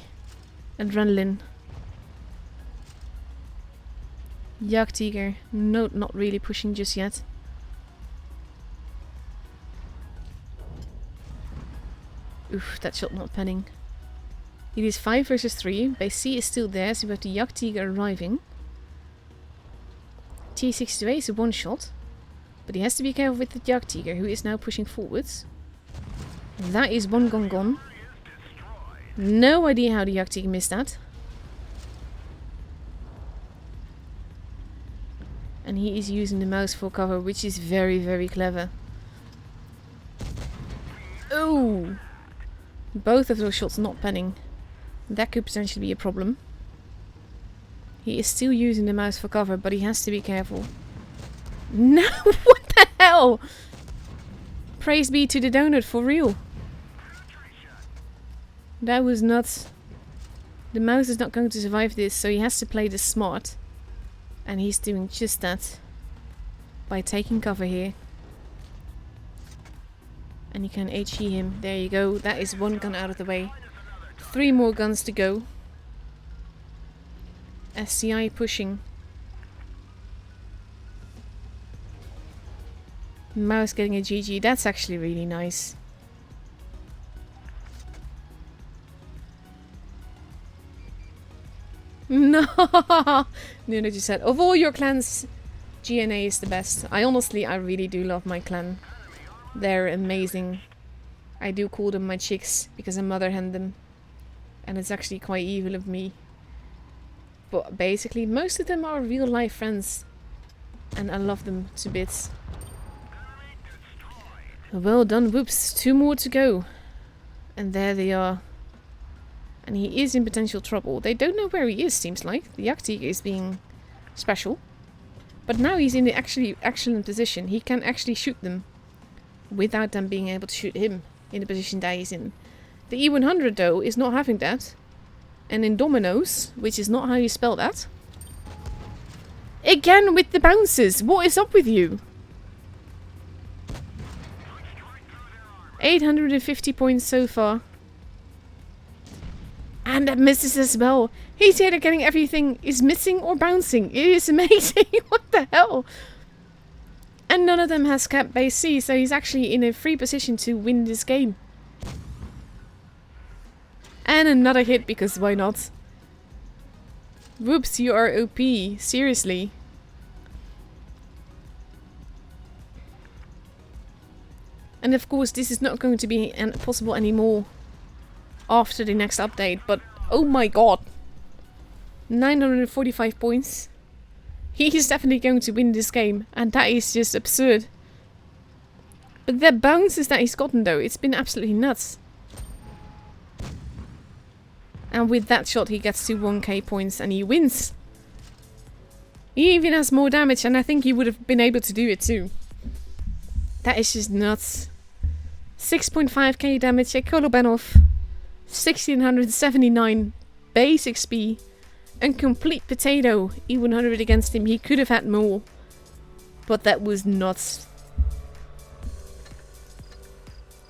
adrenaline. Jagdtiger, no, not really pushing just yet. Oof, that shot not panning. It is 5 versus 3. Base C is still there, so we have the Jagdtiger arriving. T-62A is a one shot. But he has to be careful with the Jagdtiger, who is now pushing forwards. That is one gun gone. No idea how the Jagdtiger missed that. And he is using the mouse for cover, which is very, very clever. Oh! Both of those shots not penning. That could potentially be a problem. He is still using the mouse for cover, but he has to be careful. No, what the hell? Praise be to the donut, for real. That was nuts. The mouse is not going to survive this, so he has to play this smart. And he's doing just that. By taking cover here. And you can HE him. There you go. That is one gun out of the way. 3 more guns to go. SCI pushing. Mouse getting a GG. That's actually really nice. No! Nuna just said, of all your clans, GNA is the best. I really do love my clan. They're amazing. I do call them my chicks because I mother hen them. And it's actually quite evil of me. But basically, most of them are real life friends. And I love them to bits. Well done, whoops. 2 more to go. And there they are. And he is in potential trouble. They don't know where he is, seems like. The Yaktik is being special. But now he's in the actually excellent position. He can actually shoot them. Without them being able to shoot him. In the position that he's in. The E100 though is not having that. And in Dominoes, which is not how you spell that. Again with the bounces. What is up with you? 850 points so far. And that misses as well. He's either getting everything is missing or bouncing. It is amazing. What the hell? And none of them has capped base C, so he's actually in a free position to win this game. And another hit, because why not? Whoops, you are OP. Seriously. And of course, this is not going to be possible anymore after the next update, but oh my god. 945 points. He is definitely going to win this game, and that is just absurd. But the bounces that he's gotten though, it's been absolutely nuts. And with that shot he gets to 1k points and he wins. He even has more damage, and I think he would have been able to do it too. That is just nuts. 6.5k damage, a Kolobanov. 1679 base XP. A complete potato. E100 against him. He could have had more. But that was nuts.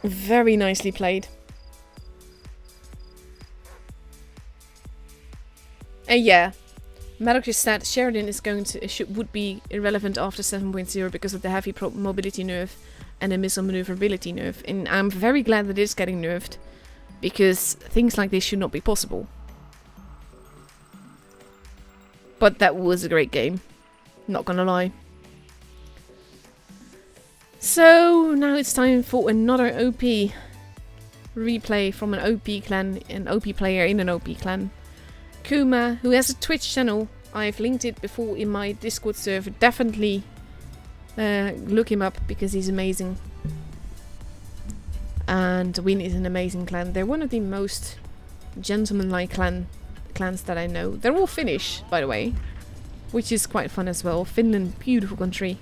Very nicely played. Yeah. Maddox's stat, Sheridan is going to would be irrelevant after 7.0 because of the heavy mobility nerf and the missile maneuverability nerf. And I'm very glad that it is getting nerfed, because things like this should not be possible. But that was a great game, not gonna lie. So now it's time for another OP replay from an OP clan, an OP player in an OP clan. Kuma, who has a Twitch channel. I've linked it before in my Discord server. Definitely look him up because he's amazing. And Win is an amazing clan. They're one of the most gentlemanlike clans that I know. They're all Finnish, by the way, which is quite fun as well. Finland, beautiful country.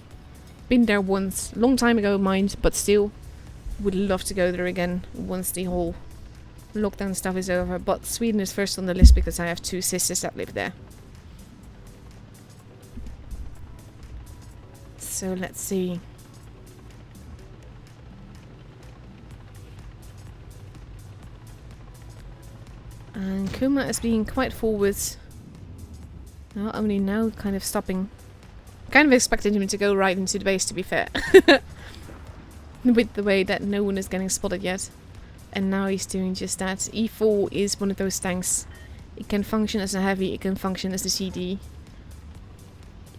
Been there once, long time ago, mind, but still would love to go there again once the whole lockdown stuff is over. But Sweden is first on the list because I have 2 sisters that live there. So let's see. And Kuma is being quite forward. Not only now, kind of stopping. Kind of expected him to go right into the base, to be fair. With the way that no one is getting spotted yet. And now he's doing just that. E4 is one of those tanks. It can function as a heavy, it can function as a CD.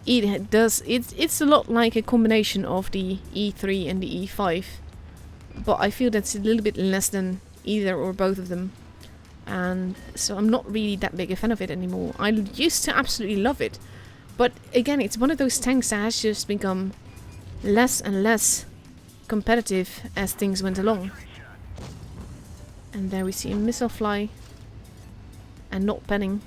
It does, it's a lot like a combination of the E3 and the E5. But I feel that's a little bit less than either or both of them. And so I'm not really that big a fan of it anymore. I used to absolutely love it. But again, it's one of those tanks that has just become less and less competitive as things went along. And there we see a missile fly. And not penning.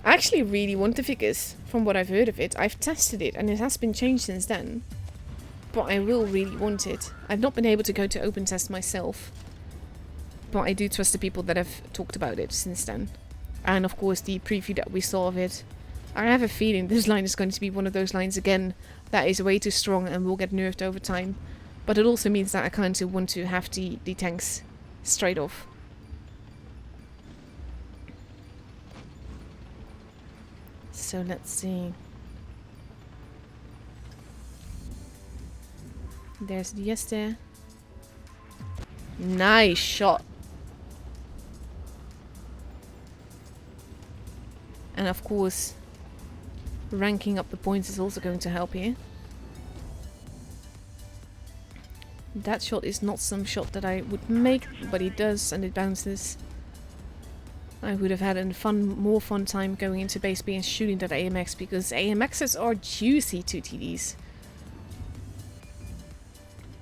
I actually really want the figures, from what I've heard of it. I've tested it, and it has been changed since then. But I will really want it. I've not been able to go to open test myself. But I do trust the people that have talked about it since then. And of course the preview that we saw of it. I have a feeling this line is going to be one of those lines again that is way too strong and will get nerfed over time. But it also means that I kind of want to have the tanks straight off. So let's see. There's the yes there. Nice shot. And of course, ranking up the points is also going to help here. That shot is not some shot that I would make, but it does, and it bounces. I would have had a more fun time going into base B and shooting that AMX, because AMXs are juicy to TDs.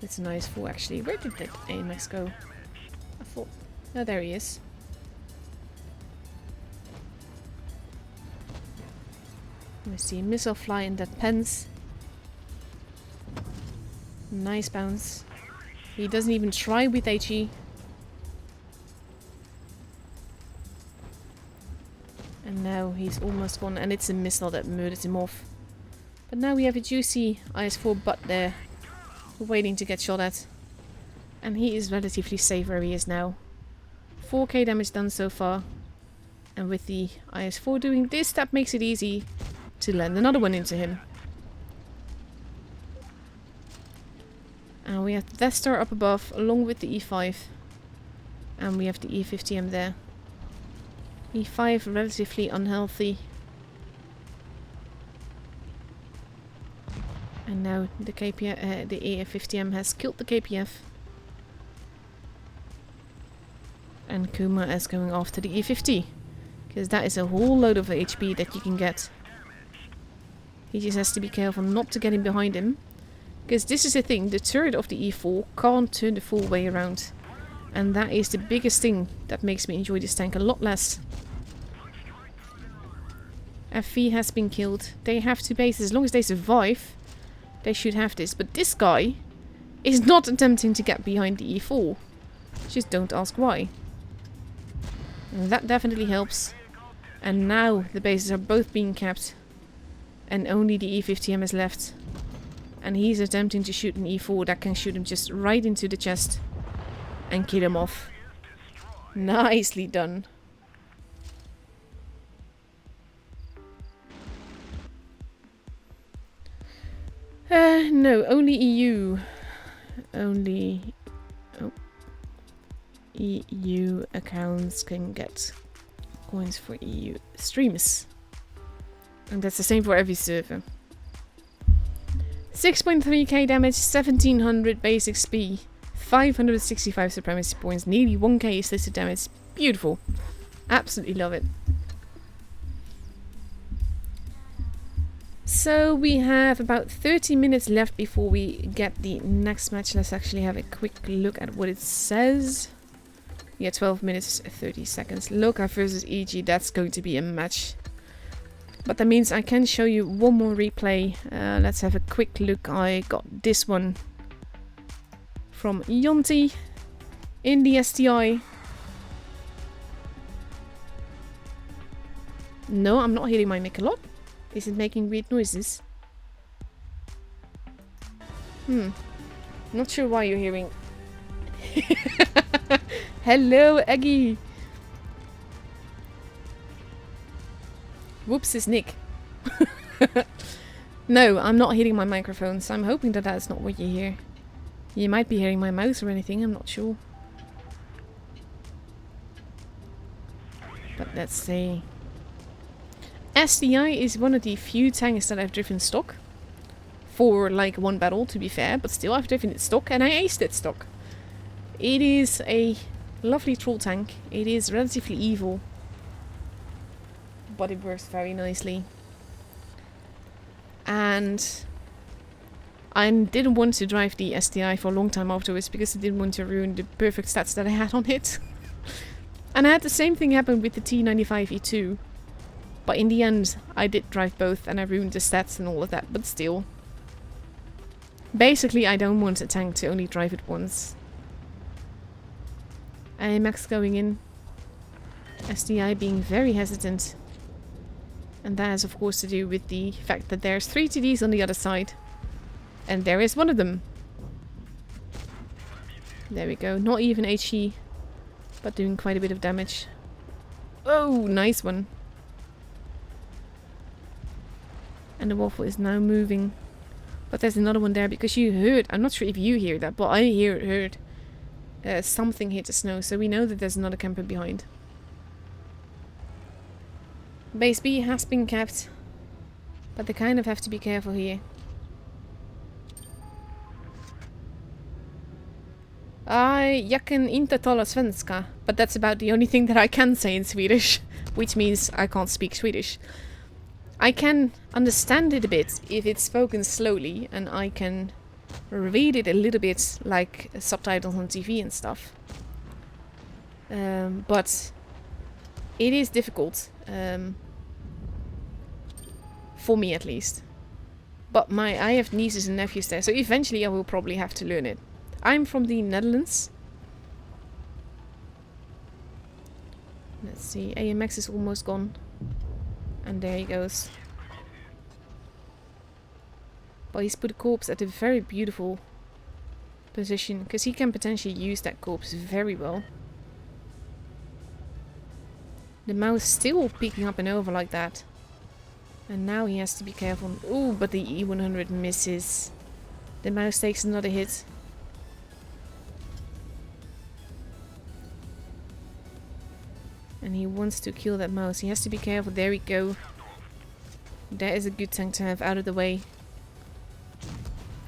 It's a nice fall actually. Where did that AMX go? I thought... Oh, there he is. I see a missile fly in that pens. Nice bounce. He doesn't even try with HE. And now he's almost gone, and it's a missile that murders him off. But now we have a juicy IS-4 butt there, waiting to get shot at. And he is relatively safe where he is now. 4k damage done so far. And with the IS-4 doing this, that makes it easy to land another one into him. And we have the Death Star up above, along with the E5. And we have the E50M there. E5 relatively unhealthy. And now the KPF, the E50M has killed the KPF. And Kuma is going after the E50. Because that is a whole load of HP that you can get. He just has to be careful not to get in behind him. Because this is the thing, the turret of the E4 can't turn the full way around. And that is the biggest thing that makes me enjoy this tank a lot less. FV has been killed. They have two bases. As long as they survive, they should have this. But this guy is not attempting to get behind the E4. Just don't ask why. And that definitely helps. And now the bases are both being kept. And only the E50M is left. And he's attempting to shoot an E4 that can shoot him just right into the chest. And kill him off. Nicely done. No, only EU. Only EU accounts can get coins for EU streams. And that's the same for every server. 6.3k damage, 1700 basic XP, 565 supremacy points, nearly 1k assisted damage. Beautiful. Absolutely love it. So we have about 30 minutes left before we get the next match. Let's actually have a quick look at what it says. Yeah, 12 minutes, 30 seconds. Lokah versus EG, that's going to be a match. But that means I can show you one more replay. Let's have a quick look. I got this one from Yonti in the STI. No, I'm not hitting my mic a lot. Is it making weird noises? Not sure why you're hearing. Hello, Eggy. Whoops, it's Nick. No, I'm not hitting my microphone, so I'm hoping that that's not what you hear. You might be hearing my mouse or anything, I'm not sure. But let's see. STI is one of the few tanks that I've driven stock. For like one battle, to be fair, but still I've driven it stock and I aced it stock. It is a lovely troll tank. It is relatively evil, but it works very nicely. And I didn't want to drive the STI for a long time afterwards because I didn't want to ruin the perfect stats that I had on it. And I had the same thing happen with the T95E2. But in the end, I did drive both and I ruined the stats and all of that, but still. Basically, I don't want a tank to only drive it once. AMX going in. STI being very hesitant. And that has of course to do with the fact that there's 3 TDs on the other side. And there is one of them. There we go. Not even HE, but doing quite a bit of damage. Oh, nice one. And the waffle is now moving. But there's another one there because you heard, I'm not sure if you hear that, but I heard something hit the snow. So we know that there's another camper behind. Base B has been kept. But they kind of have to be careful here. Jag kan inte tala svenska. But that's about the only thing that I can say in Swedish. Which means I can't speak Swedish. I can understand it a bit if it's spoken slowly. And I can read it a little bit like subtitles on TV and stuff. But it is difficult. For me at least. But I have nieces and nephews there. So eventually I will probably have to learn it. I'm from the Netherlands. Let's see. AMX is almost gone. And there he goes. But he's put a corpse at a very beautiful position. Because he can potentially use that corpse very well. The mouse still peeking up and over like that. And now he has to be careful. Ooh, but the E100 misses. The mouse takes another hit. And he wants to kill that mouse. He has to be careful. There we go. That is a good tank to have out of the way.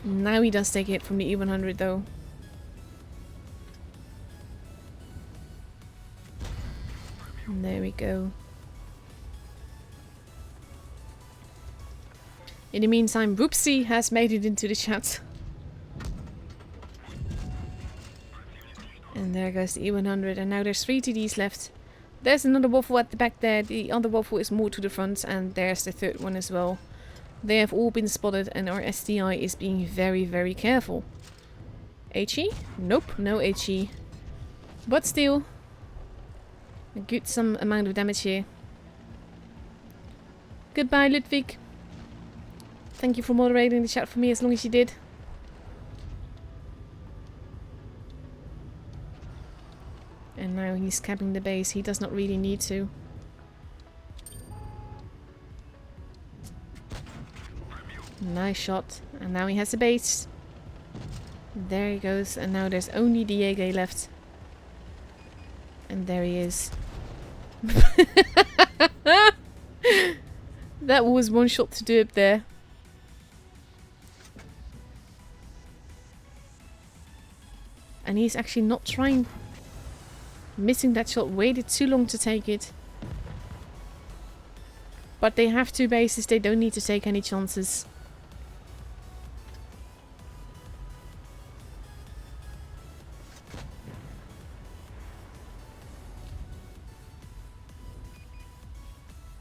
Now he does take a hit from the E100 though. And there we go. In the meantime, Whoopsie has made it into the chat. And there goes the E100. And now there's 3 TDs left. There's another waffle at the back there. The other waffle is more to the front. And there's the third one as well. They have all been spotted. And our STI is being very, very careful. HE? Nope, no HE. But still. A good some amount of damage here. Goodbye, Ludwig. Thank you for moderating the chat for me as long as you did. And now he's capping the base. He does not really need to. Nice shot. And now he has the base. There he goes. And now there's only Diego left. And there he is. That was one shot to do up there. And he's actually not trying. Missing that shot. Waited too long to take it. But they have 2 bases. They don't need to take any chances.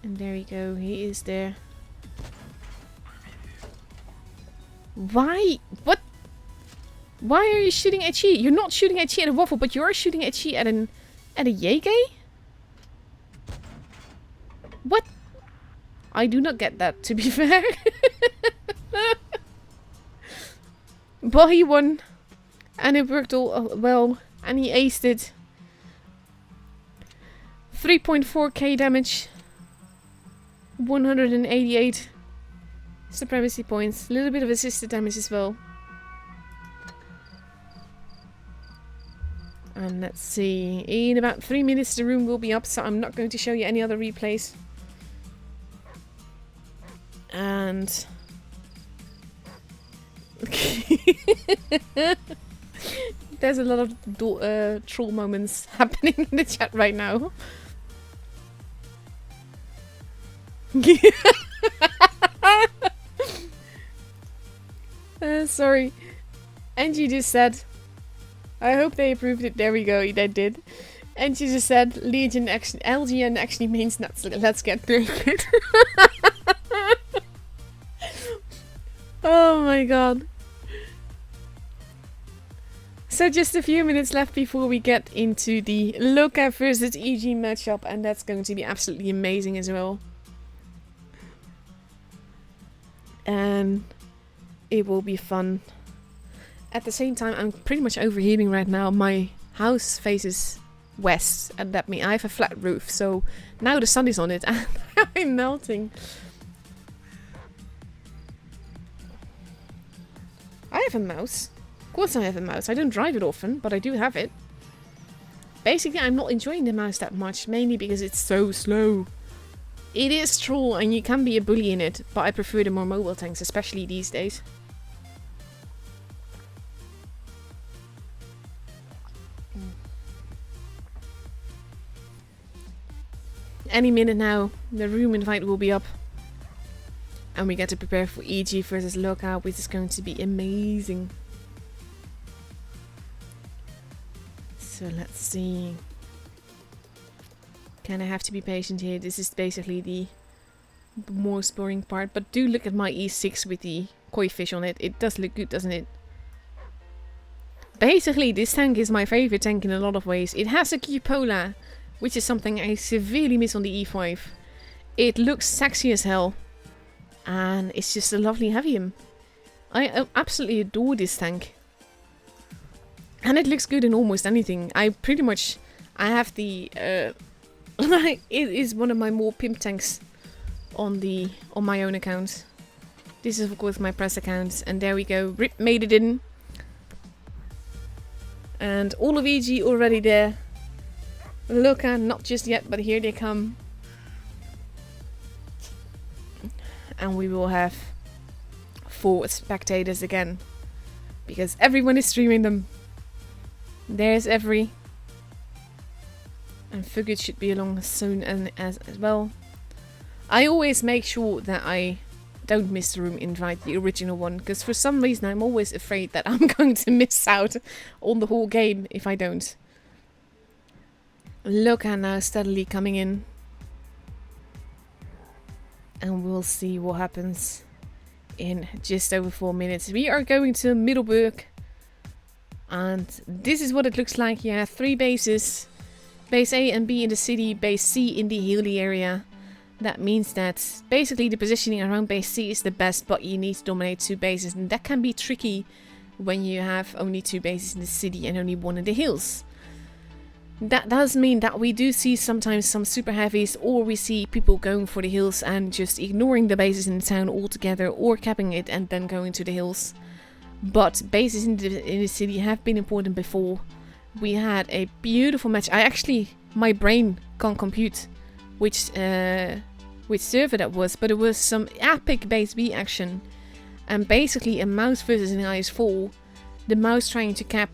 And there we go. He is there. Why? What? Why are you shooting HE? You're not shooting HE at a waffle, but you're shooting HE at a Jaeger? What? I do not get that, to be fair. But he won. And it worked all well. And he aced it. 3.4k damage. 188 supremacy points. A little bit of assisted damage as well. And let's see, in about 3 minutes the room will be up, so I'm not going to show you any other replays. And... there's a lot of troll moments happening in the chat right now. Sorry. Angie just said, I hope they approved it. There we go, they did. And she just said, LGN actually means let's get naked. Oh my god. So just a few minutes left before we get into the Lokah versus EG matchup, and that's going to be absolutely amazing as well. And it will be fun. At the same time, I'm pretty much overheating right now. My house faces west, and that means I have a flat roof, so now the sun is on it and I'm melting. I have a mouse. Of course I have a mouse. I don't drive it often, but I do have it. Basically, I'm not enjoying the mouse that much, mainly because it's so slow. It is true, and you can be a bully in it, but I prefer the more mobile tanks, especially these days. Any minute now, the room invite will be up. And we get to prepare for EG versus Lokah, which is going to be amazing. So let's see. Kind of have to be patient here. This is basically the most boring part. But do look at my E6 with the koi fish on it. It does look good, doesn't it? Basically, this tank is my favorite tank in a lot of ways. It has a cupola, which is something I severely miss on the E5. It looks sexy as hell. And it's just a lovely heavium. I absolutely adore this tank. And it looks good in almost anything. I have the... it is one of my more pimp tanks on my own account. This is of course my press account. And there we go. Rip made it in. And all of EG already there. Lokah, not just yet, but here they come. And we will have 4 spectators again. Because everyone is streaming them. There's Every. And Fugit should be along soon as well. I always make sure that I don't miss the room invite, the original one. Because for some reason I'm always afraid that I'm going to miss out on the whole game if I don't. Lokah now steadily coming in. And we'll see what happens in just over 4 minutes. We are going to Middelburg. And this is what it looks like. Yeah, 3 bases. Base A and B in the city. Base C in the hilly area. That means that basically the positioning around base C is the best. But you need to dominate 2 bases. And that can be tricky when you have only 2 bases in the city and only 1 in the hills. That does mean that we do see sometimes some super heavies, or we see people going for the hills and just ignoring the bases in the town altogether, or capping it and then going to the hills. But bases in the city have been important before. We had a beautiful match. My brain can't compute which server that was, but it was some epic base B action. And basically a mouse versus an IS-4. The mouse trying to cap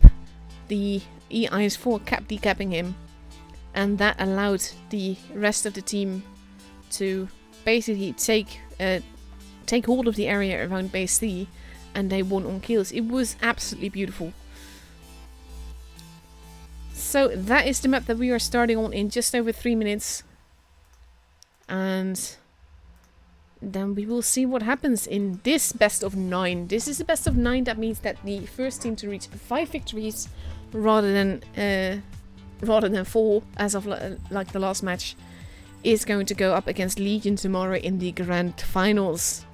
the IS-4 decapping him, and that allowed the rest of the team to basically take hold of the area around base C, and they won on kills. It was absolutely beautiful. So that is the map that we are starting on in just over 3 minutes, and then we will see what happens in this best of 9. This is a best of 9. That means that the first team to reach 5 victories rather than 4, as of like the last match, is going to go up against Legion tomorrow in the grand finals.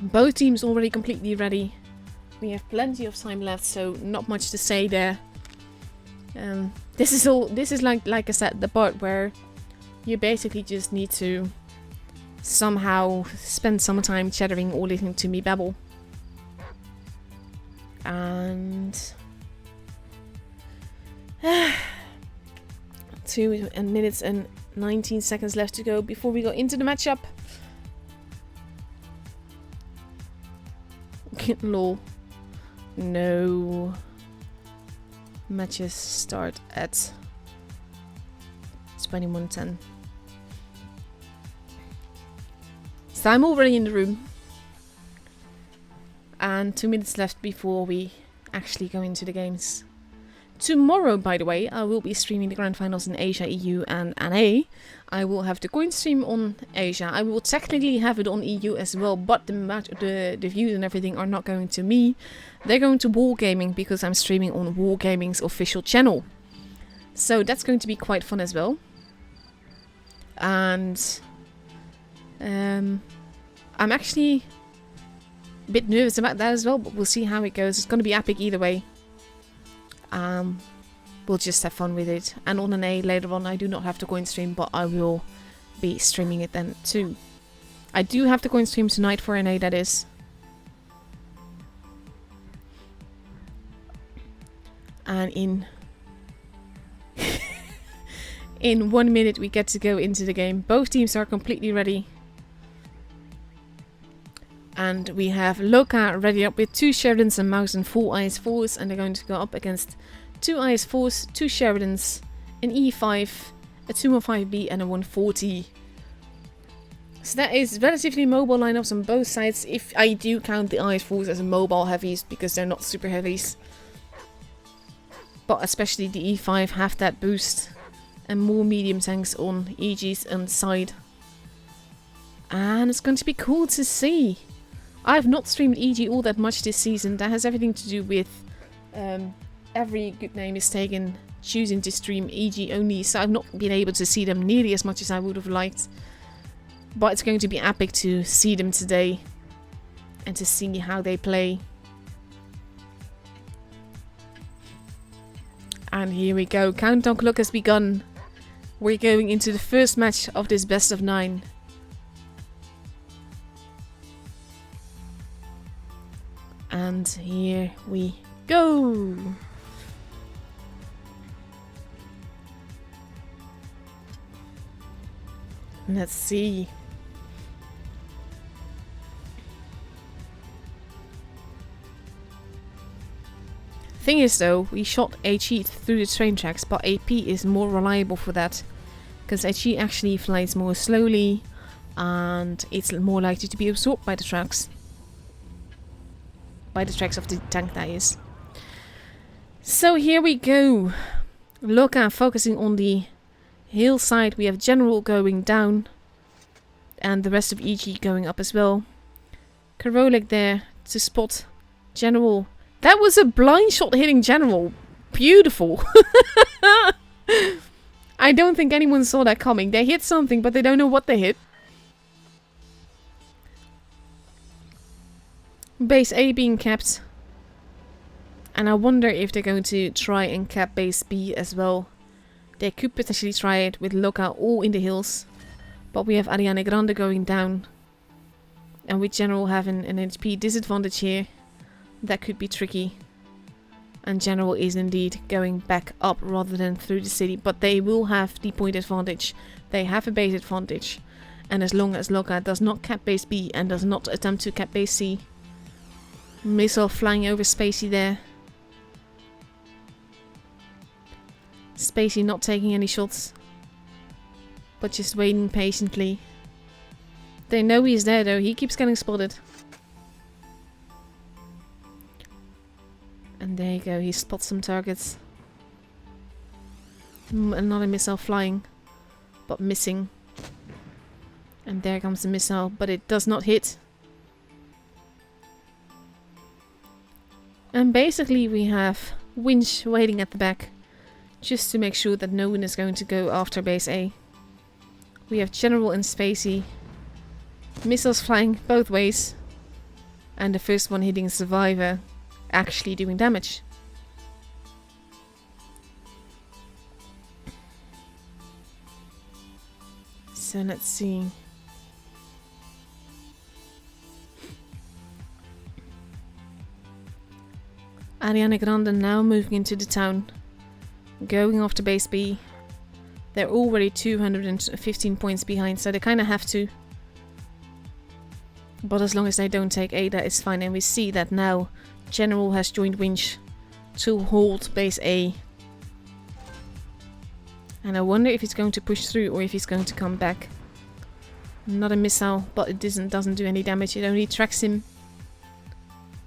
Both teams already completely ready. We have plenty of time left, so not much to say there. This is like I said, the part where you basically just need to somehow spend some time chattering or listening to me babble. And 2 minutes and 19 seconds left to go before we go into the matchup. Lol. No. Matches start at 21:10. So I'm already in the room. And 2 minutes left before we actually go into the games. Tomorrow, by the way, I will be streaming the Grand Finals in Asia, EU and NA. I will have the coin stream on Asia. I will technically have it on EU as well, but the views and everything are not going to me. They're going to Wargaming because I'm streaming on Wargaming's official channel. So that's going to be quite fun as well. And I'm actually a bit nervous about that as well, but we'll see how it goes. It's going to be epic either way. We'll just have fun with it. And on an A later on, I do not have the coin stream, but I will be streaming it then too. I do have the coin stream tonight for NA, that is. And in 1 minute we get to go into the game. Both teams are completely ready. And we have Lokah ready up with 2 Sheridans and Mouse and 4 IS-4s, and they're going to go up against 2 IS-4s, 2 Sheridans, an E5, a 215B and a 140. So that is relatively mobile lineups on both sides, if I do count the IS-4s as mobile heavies, because they're not super heavies. But especially the E5 have that boost, and more medium tanks on EG's side. And it's going to be cool to see. I've not streamed EG all that much this season. That has everything to do with every good name is taken choosing to stream EG only, so I've not been able to see them nearly as much as I would have liked. But it's going to be epic to see them today and to see how they play. And here we go. Countdown clock has begun. We're going into the first match of this best of 9. And here we go. Let's see. Thing is though, we shot HE through the train tracks, but AP is more reliable for that. Because HE actually flies more slowly and it's more likely to be absorbed by the tracks. By the tracks of the tank, that is. So here we go. Lokah focusing on the hillside. We have General going down. And the rest of EG going up as well. Karolek there to spot General. That was a blind shot hitting General. Beautiful. I don't think anyone saw that coming. They hit something, but they don't know what they hit. Base A being capped. And I wonder if they're going to try and cap base B as well. They could potentially try it with Lokah all in the hills. But we have Ariane Grande going down. And with General having an HP disadvantage here, that could be tricky. And General is indeed going back up rather than through the city. But they will have the point advantage. They have a base advantage. And as long as Lokah does not cap base B and does not attempt to cap base C. Missile flying over Spacey there. Spacey not taking any shots. But just waiting patiently. They know he's there though. He keeps getting spotted. And there you go. He spots some targets. Another missile flying. But missing. And there comes the missile. But it does not hit. And basically we have Winch waiting at the back, just to make sure that no one is going to go after base A. We have General and Spacey. Missiles flying both ways. And the first one hitting Survivor, actually doing damage. So let's see. Ariane Grande now moving into the town. Going after base B. They're already 215 points behind, so they kind of have to. But as long as they don't take A, that is fine. And we see that now General has joined Winch to hold base A. And I wonder if he's going to push through or if he's going to come back. Not a missile, but it doesn't do any damage. It only tracks him.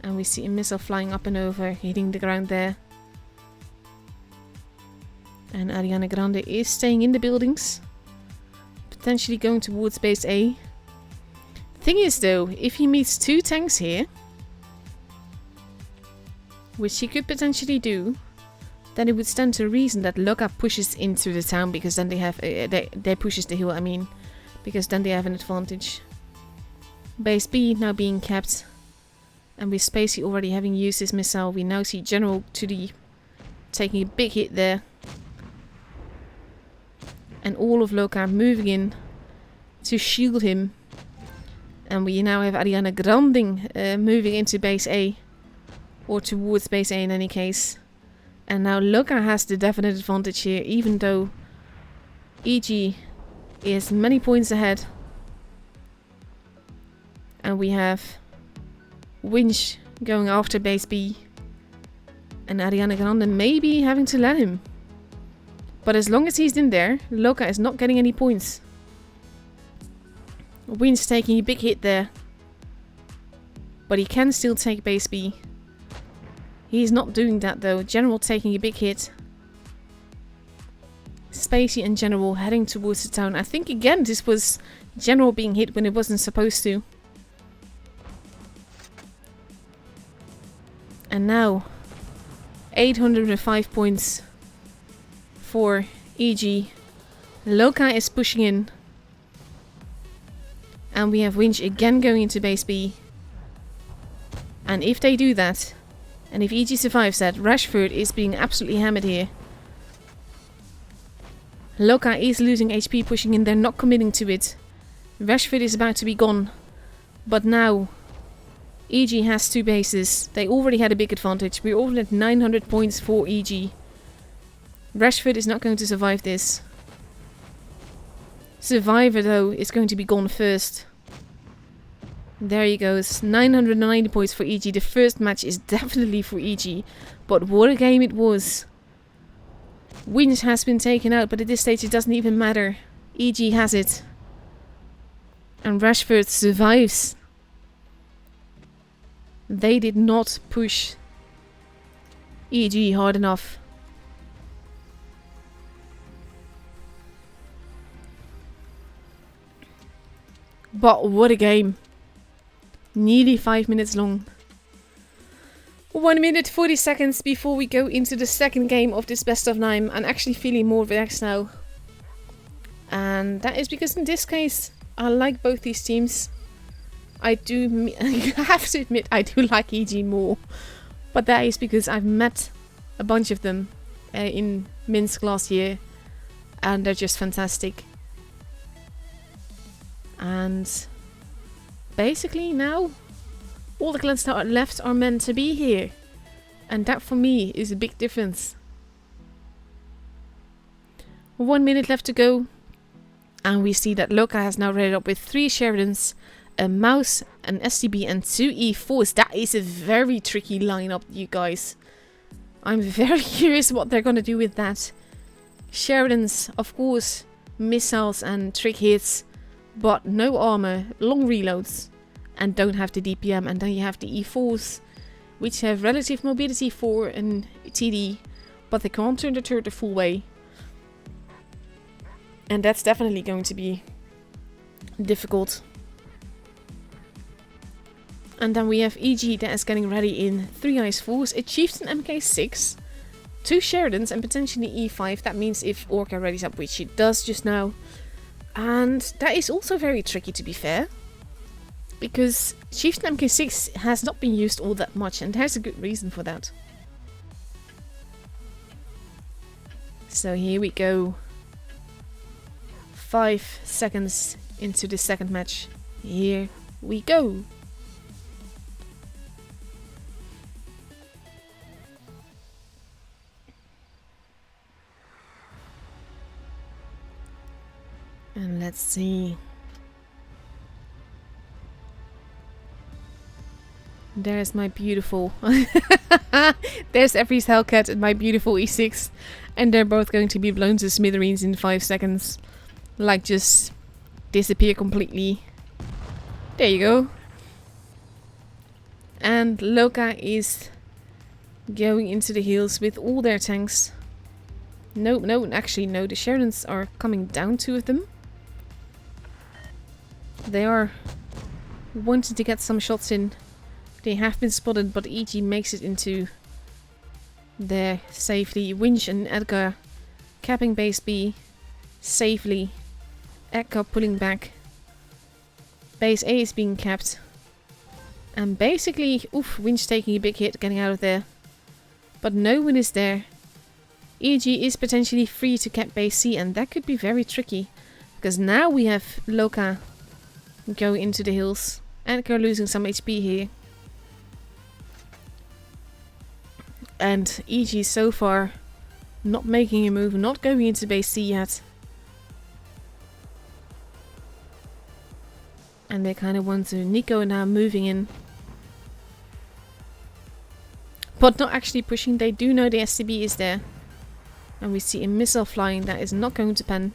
And we see a missile flying up and over, hitting the ground there. And Ariana Grande is staying in the buildings. Potentially going towards base A. Thing is though, if he meets 2 tanks here, which he could potentially do, then it would stand to reason that Lokah pushes into the town, because then they have they pushes the hill, I mean, because then they have an advantage. Base B now being kept, and with Spacey already having used his missile, we now see General to the taking a big hit there. And all of Lokah moving in to shield him. And we now have Ariana Grande moving into base A. Or towards base A in any case. And now Lokah has the definite advantage here, even though EG is many points ahead. And we have Winch going after base B. And Ariana Grande maybe having to let him. But as long as he's in there, Lokah is not getting any points. Winch taking a big hit there. But he can still take base B. He's not doing that though. General taking a big hit. Spacey and General heading towards the town. I think again this was General being hit when it wasn't supposed to. And now 805 points for EG. Lokah is pushing in. And we have Winch again going into base B. And if they do that, and if EG survives that, Rashford is being absolutely hammered here. Lokah is losing HP pushing in, they're not committing to it. Rashford is about to be gone. But now, EG has 2 bases. They already had a big advantage. We're already at 900 points for EG. Rashford is not going to survive this. Survivor though is going to be gone first. There he goes. 990 points for EG. The first match is definitely for EG. But what a game it was. Winch has been taken out, but at this stage it doesn't even matter. EG has it. And Rashford survives. They did not push EG hard enough. But what a game. Nearly 5 minutes long. 1 minute 40 seconds before we go into the second game of this best of 9. I'm actually feeling more relaxed now. And that is because in this case, I like both these teams. I have to admit, I do like EG more. But that is because I've met a bunch of them in Minsk last year. And they're just fantastic. And basically now all the clans that are left are meant to be here. And that for me is a big difference. 1 minute left to go. And we see that Lokah has now read up with 3 Sheridans, a Mouse, an STB and 2 E4s. That is a very tricky lineup, you guys. I'm very curious what they're going to do with that. Sheridans, of course, missiles and trick hits. But no armor, long reloads, and don't have the DPM. And then you have the E4s, which have relative mobility for an TD, but they can't turn the turret the full way. And that's definitely going to be difficult. And then we have EG that is getting ready in 3 IS-4s, a Chieftain MK6, 2 Sheridans and potentially E5. That means if Orca readies up, which it does just now. And that is also very tricky, to be fair, because Chieftain MK6 has not been used all that much, and there's a good reason for that. So here we go. 5 seconds into the second match. Here we go. And let's see. There's my beautiful... There's Every's Hellcat and my beautiful E6. And they're both going to be blown to smithereens in 5 seconds. Like, just disappear completely. There you go. And Lokah is going into the hills with all their tanks. No, actually no, the Sheridans are coming down, 2 of them. They are wanting to get some shots in. They have been spotted, but EG makes it into there safely. Winch and Edgar capping base B safely. Edgar pulling back. Base A is being capped. And basically, Winch taking a big hit, getting out of there. But no one is there. EG is potentially free to cap base C, and that could be very tricky. Because now we have Lokah going into the hills. Edgar losing some HP here. And EG so far not making a move, not going into base C yet. And they kind of want to. Nico now moving in. But not actually pushing. They do know the SCB is there. And we see a missile flying that is not going to pen.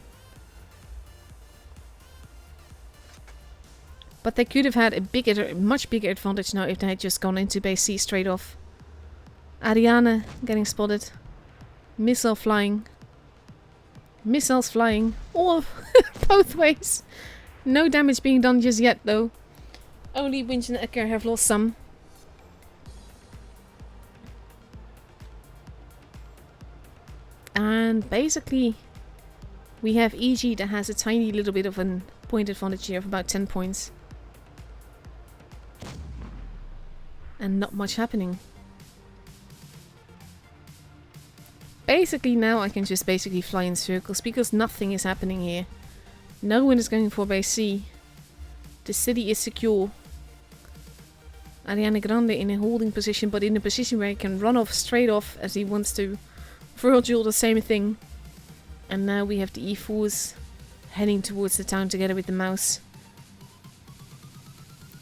But they could have had a much bigger advantage now if they had just gone into base C straight off. Ariane getting spotted. Missile flying. Missiles flying. All both ways. No damage being done just yet though. Only Winch and Edgar have lost some. And basically we have EG that has a tiny little bit of a point advantage here of about 10 points. And not much happening. Basically now I can just fly in circles because nothing is happening here. No one is going for base C. The city is secure. Ariana Grande in a holding position, but in a position where he can run off straight off as he wants to. Virgil the same thing. And now we have the E4s heading towards the town together with the mouse.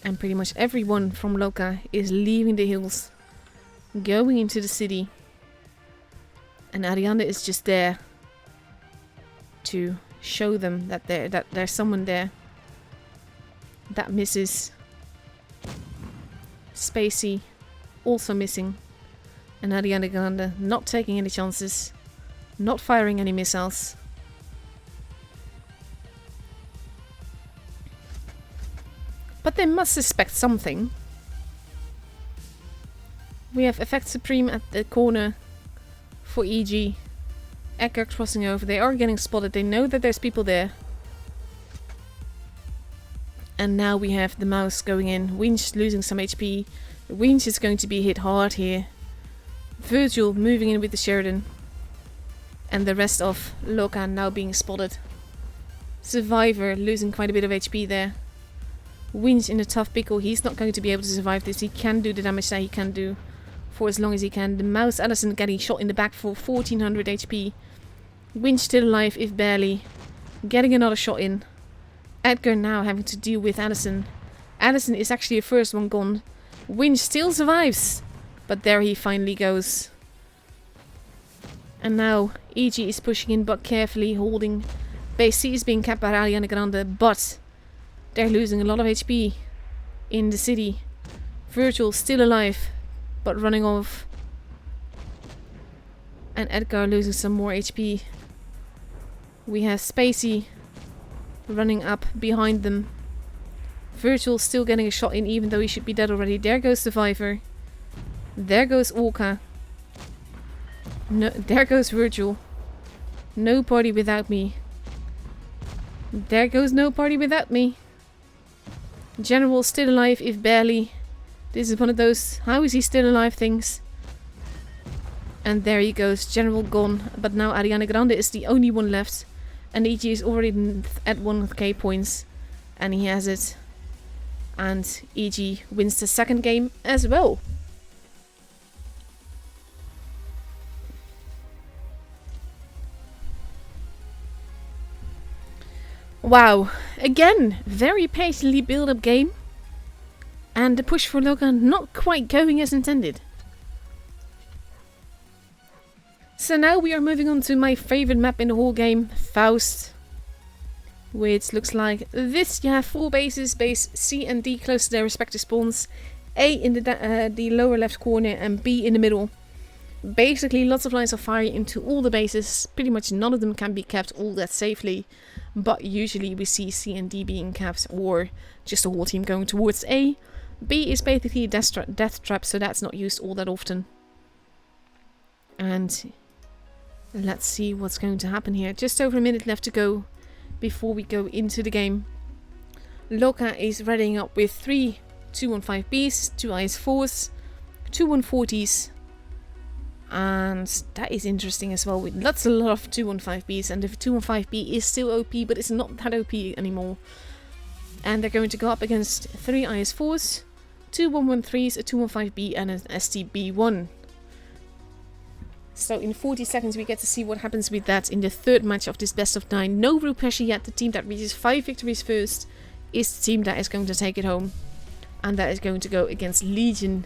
And pretty much everyone from Lokah is leaving the hills, going into the city. And Ariane is just there to show them that there's someone there. That misses. Spacey also missing. And Ariana Grande not taking any chances, not firing any missiles. But they must suspect something. We have Effect Supreme at the corner for EG. Edgar crossing over. They are getting spotted. They know that there's people there. And now we have the mouse going in. Winch losing some HP. Winch is going to be hit hard here. Virgil moving in with the Sheridan. And the rest of Lokah now being spotted. Survivor losing quite a bit of HP there. Winch in a tough pickle. He's not going to be able to survive this. He can do the damage that he can do for as long as he can. The mouse Allison getting shot in the back for 1400 HP. Winch still alive, if barely. Getting another shot in. Edgar now having to deal with Allison. Allison is actually the first one gone. Winch still survives. But there he finally goes. And now EG is pushing in but carefully holding. Base C is being capped by Ariana Grande, but they're losing a lot of HP in the city. Virgil still alive, but running off. And Edgar losing some more HP. We have Spacey running up behind them. Virgil still getting a shot in even though he should be dead already. There goes Survivor. There goes Orca. No, there goes Virgil. No party without me. There goes no party without me. General still alive, if barely. This is one of those how is he still alive things. And there he goes, General gone. But now Ariana Grande is the only one left. And EG is already at 1k points. And he has it. And EG wins the second game as well. Wow, again, very patiently built up game. And the push for Lokah not quite going as intended. So now we are moving on to my favorite map in the whole game, Faust. Which looks like this. You have 4 bases, base C and D close to their respective spawns. A in the lower left corner and B in the middle. Basically, lots of lines of fire into all the bases. Pretty much none of them can be kept all that safely. But usually we see C and D being kept, or just a whole team going towards A. B is basically a death trap, so that's not used all that often. And let's see what's going to happen here. Just over a minute left to go before we go into the game. Lokah is readying up with 3 215Bs, 2 IS-4s, 2 140s. And that is interesting as well. That's a lot of 215Bs, and the 215B is still OP, but it's not that OP anymore. And they're going to go up against 3 IS-4s, 2 113s, a 215B, and an STB-1. So in 40 seconds we get to see what happens with that in the third match of this best of 9. No real pressure yet. The team that reaches 5 victories first is the team that is going to take it home. And that is going to go against Legion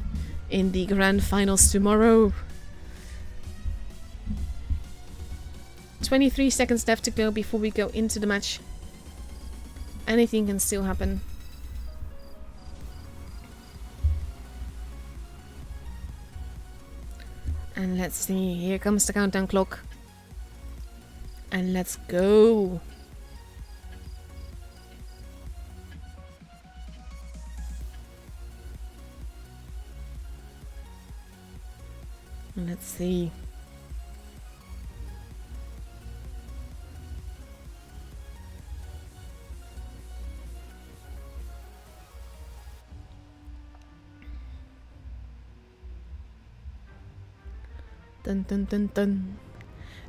in the grand finals tomorrow. 23 seconds left to go before we go into the match. Anything can still happen. And let's see, here comes the countdown clock. And let's go. And let's see. Dun dun dun dun.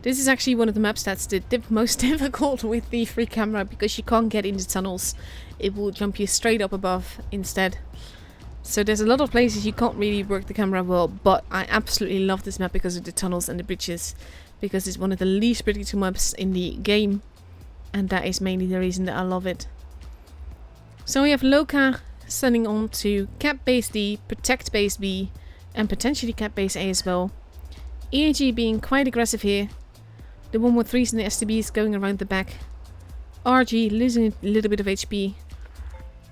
This is actually one of the maps that's the most difficult with the free camera, because you can't get into tunnels. It will jump you straight up above instead. So there's a lot of places you can't really work the camera well, but I absolutely love this map because of the tunnels and the bridges, because it's one of the least predictable maps in the game, and that is mainly the reason that I love it. So we have Lokah sending on to cap base D, protect base B, and potentially cap base A as well. EG being quite aggressive here. The 113s and the STBs going around the back. RG losing a little bit of HP.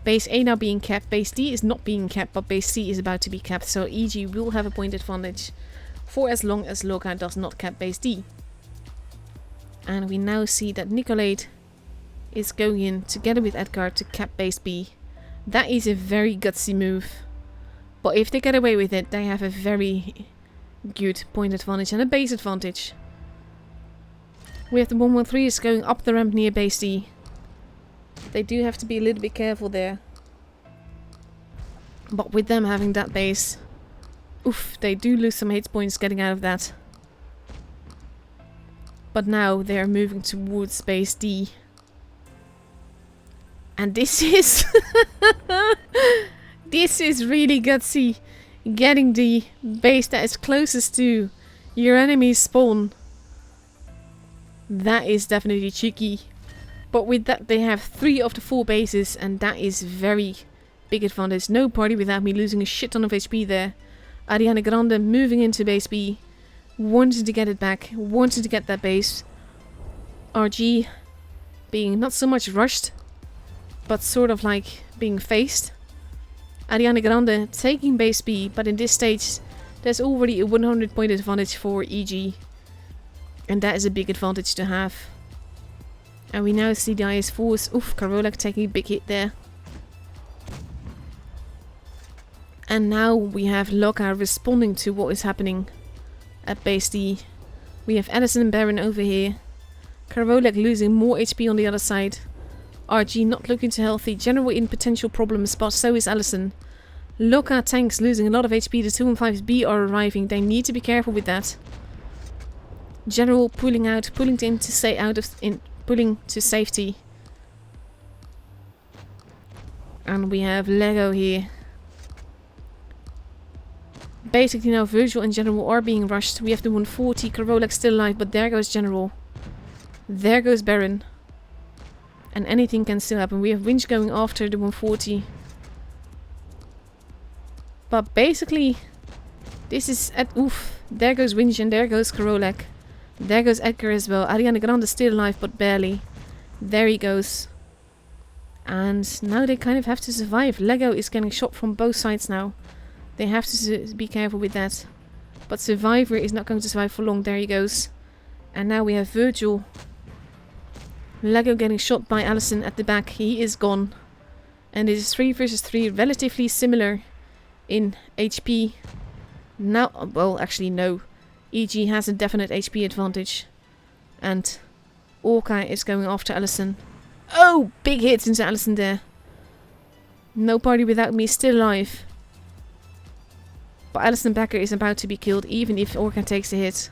Base A now being capped. Base D is not being capped, but base C is about to be capped. So EG will have a point advantage for as long as Lokah does not cap base D. And we now see that Nicolade is going in together with Edgar to cap base B. That is a very gutsy move. But if they get away with it, they have a very good point advantage and a base advantage. We have the 113s going up the ramp near base D. They do have to be a little bit careful there. But with them having that base, oof, they do lose some hit points getting out of that. But now they are moving towards base D. And this is this is really gutsy. Getting the base that is closest to your enemy's spawn. That is definitely cheeky. But with that they have 3 of the 4 bases, and that is very big advantage. No party without me losing a shit ton of HP there. Ariana Grande moving into base B. Wanted to get it back. Wanted to get that base. RG being not so much rushed, but sort of like being faced. Ariana Grande taking base B, but in this stage there's already a 100 point advantage for EG, and that is a big advantage to have. And we now see the IS-4s. Oof, Karolak taking a big hit there. And now we have Lokah responding to what is happening at base D. We have Addison and Baron over here. Karolak losing more HP on the other side. RG not looking too healthy. General in potential problems, but so is Allison. Lokah tanks losing a lot of HP. The 215B are arriving. They need to be careful with that. General pulling out, pulling to safety. And we have Lego here. Basically now Virgil and General are being rushed. We have the 140. Karolak still alive, but there goes General. There goes Baron. And anything can still happen. We have Winch going after the 140. But basically, this is at oof. There goes Winch and there goes Karolak. There goes Edgar as well. Ariana Grande still alive, but barely. There he goes. And now they kind of have to survive. Lego is getting shot from both sides now. They have to be careful with that. But Survivor is not going to survive for long. There he goes. And now we have Virgil. Lego getting shot by Allison at the back. He is gone. And it is 3 versus 3. Relatively similar in HP. Now, well, actually no. EG has a definite HP advantage. And Lokah is going after Allison. Oh, big hits into Allison there. No party without me, still alive. But Allison Becker is about to be killed, even if Lokah takes a hit.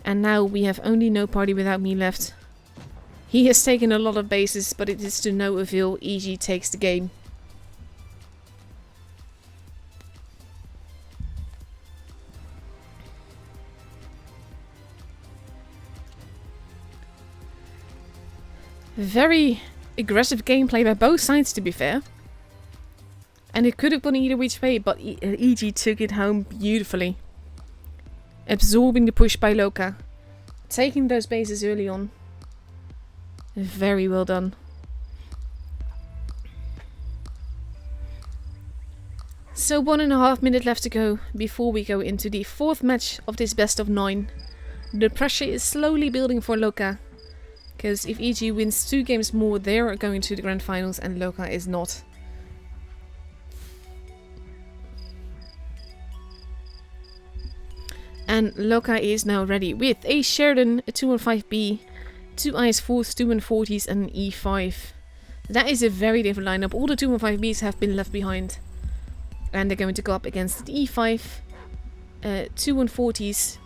And now we have only No Party Without Me left. He has taken a lot of bases, but it is to no avail. EG takes the game. Very aggressive gameplay by both sides, to be fair. And it could have gone either which way, but EG took it home beautifully. Absorbing the push by Lokah. Taking those bases early on. Very well done. So 1.5 minutes left to go before we go into the 4th match of this best of 9. The pressure is slowly building for Lokah. Because if EG wins 2 games more, they are going to the grand finals and Lokah is not. And Lokah is now ready with a Sheridan, a 215B, 2 IS-4s, 240s and an E5. That is a very different lineup. All the 215Bs have been left behind. And they're going to go up against the E5, 2 140s,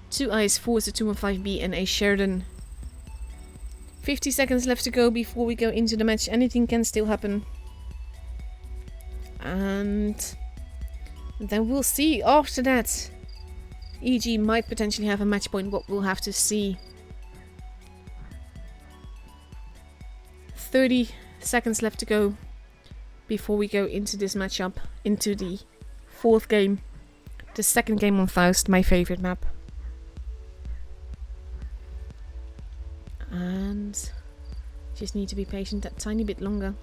2 IS-4s, a 215B and a Sheridan. 50 seconds left to go before we go into the match. Anything can still happen. And then we'll see after that. EG might potentially have a match point, but we'll have to see. 30 seconds left to go before we go into this matchup, into the 4th game. The 2nd game on Faust, my favorite map. And just need to be patient that tiny bit longer.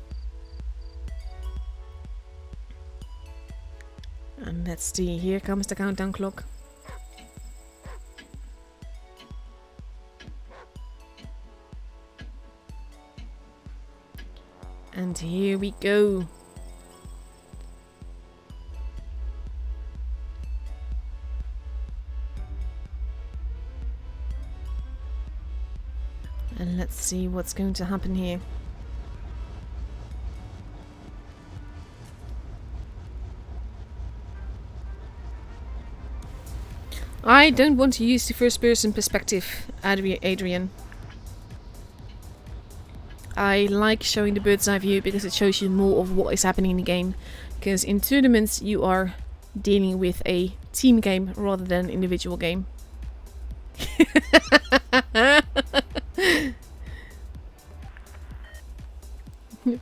And let's see, here comes the countdown clock. And here we go. And let's see what's going to happen here. I don't want to use the first person perspective, Adrian. I like showing the bird's eye view because it shows you more of what is happening in the game. Because in tournaments you are dealing with a team game rather than an individual game.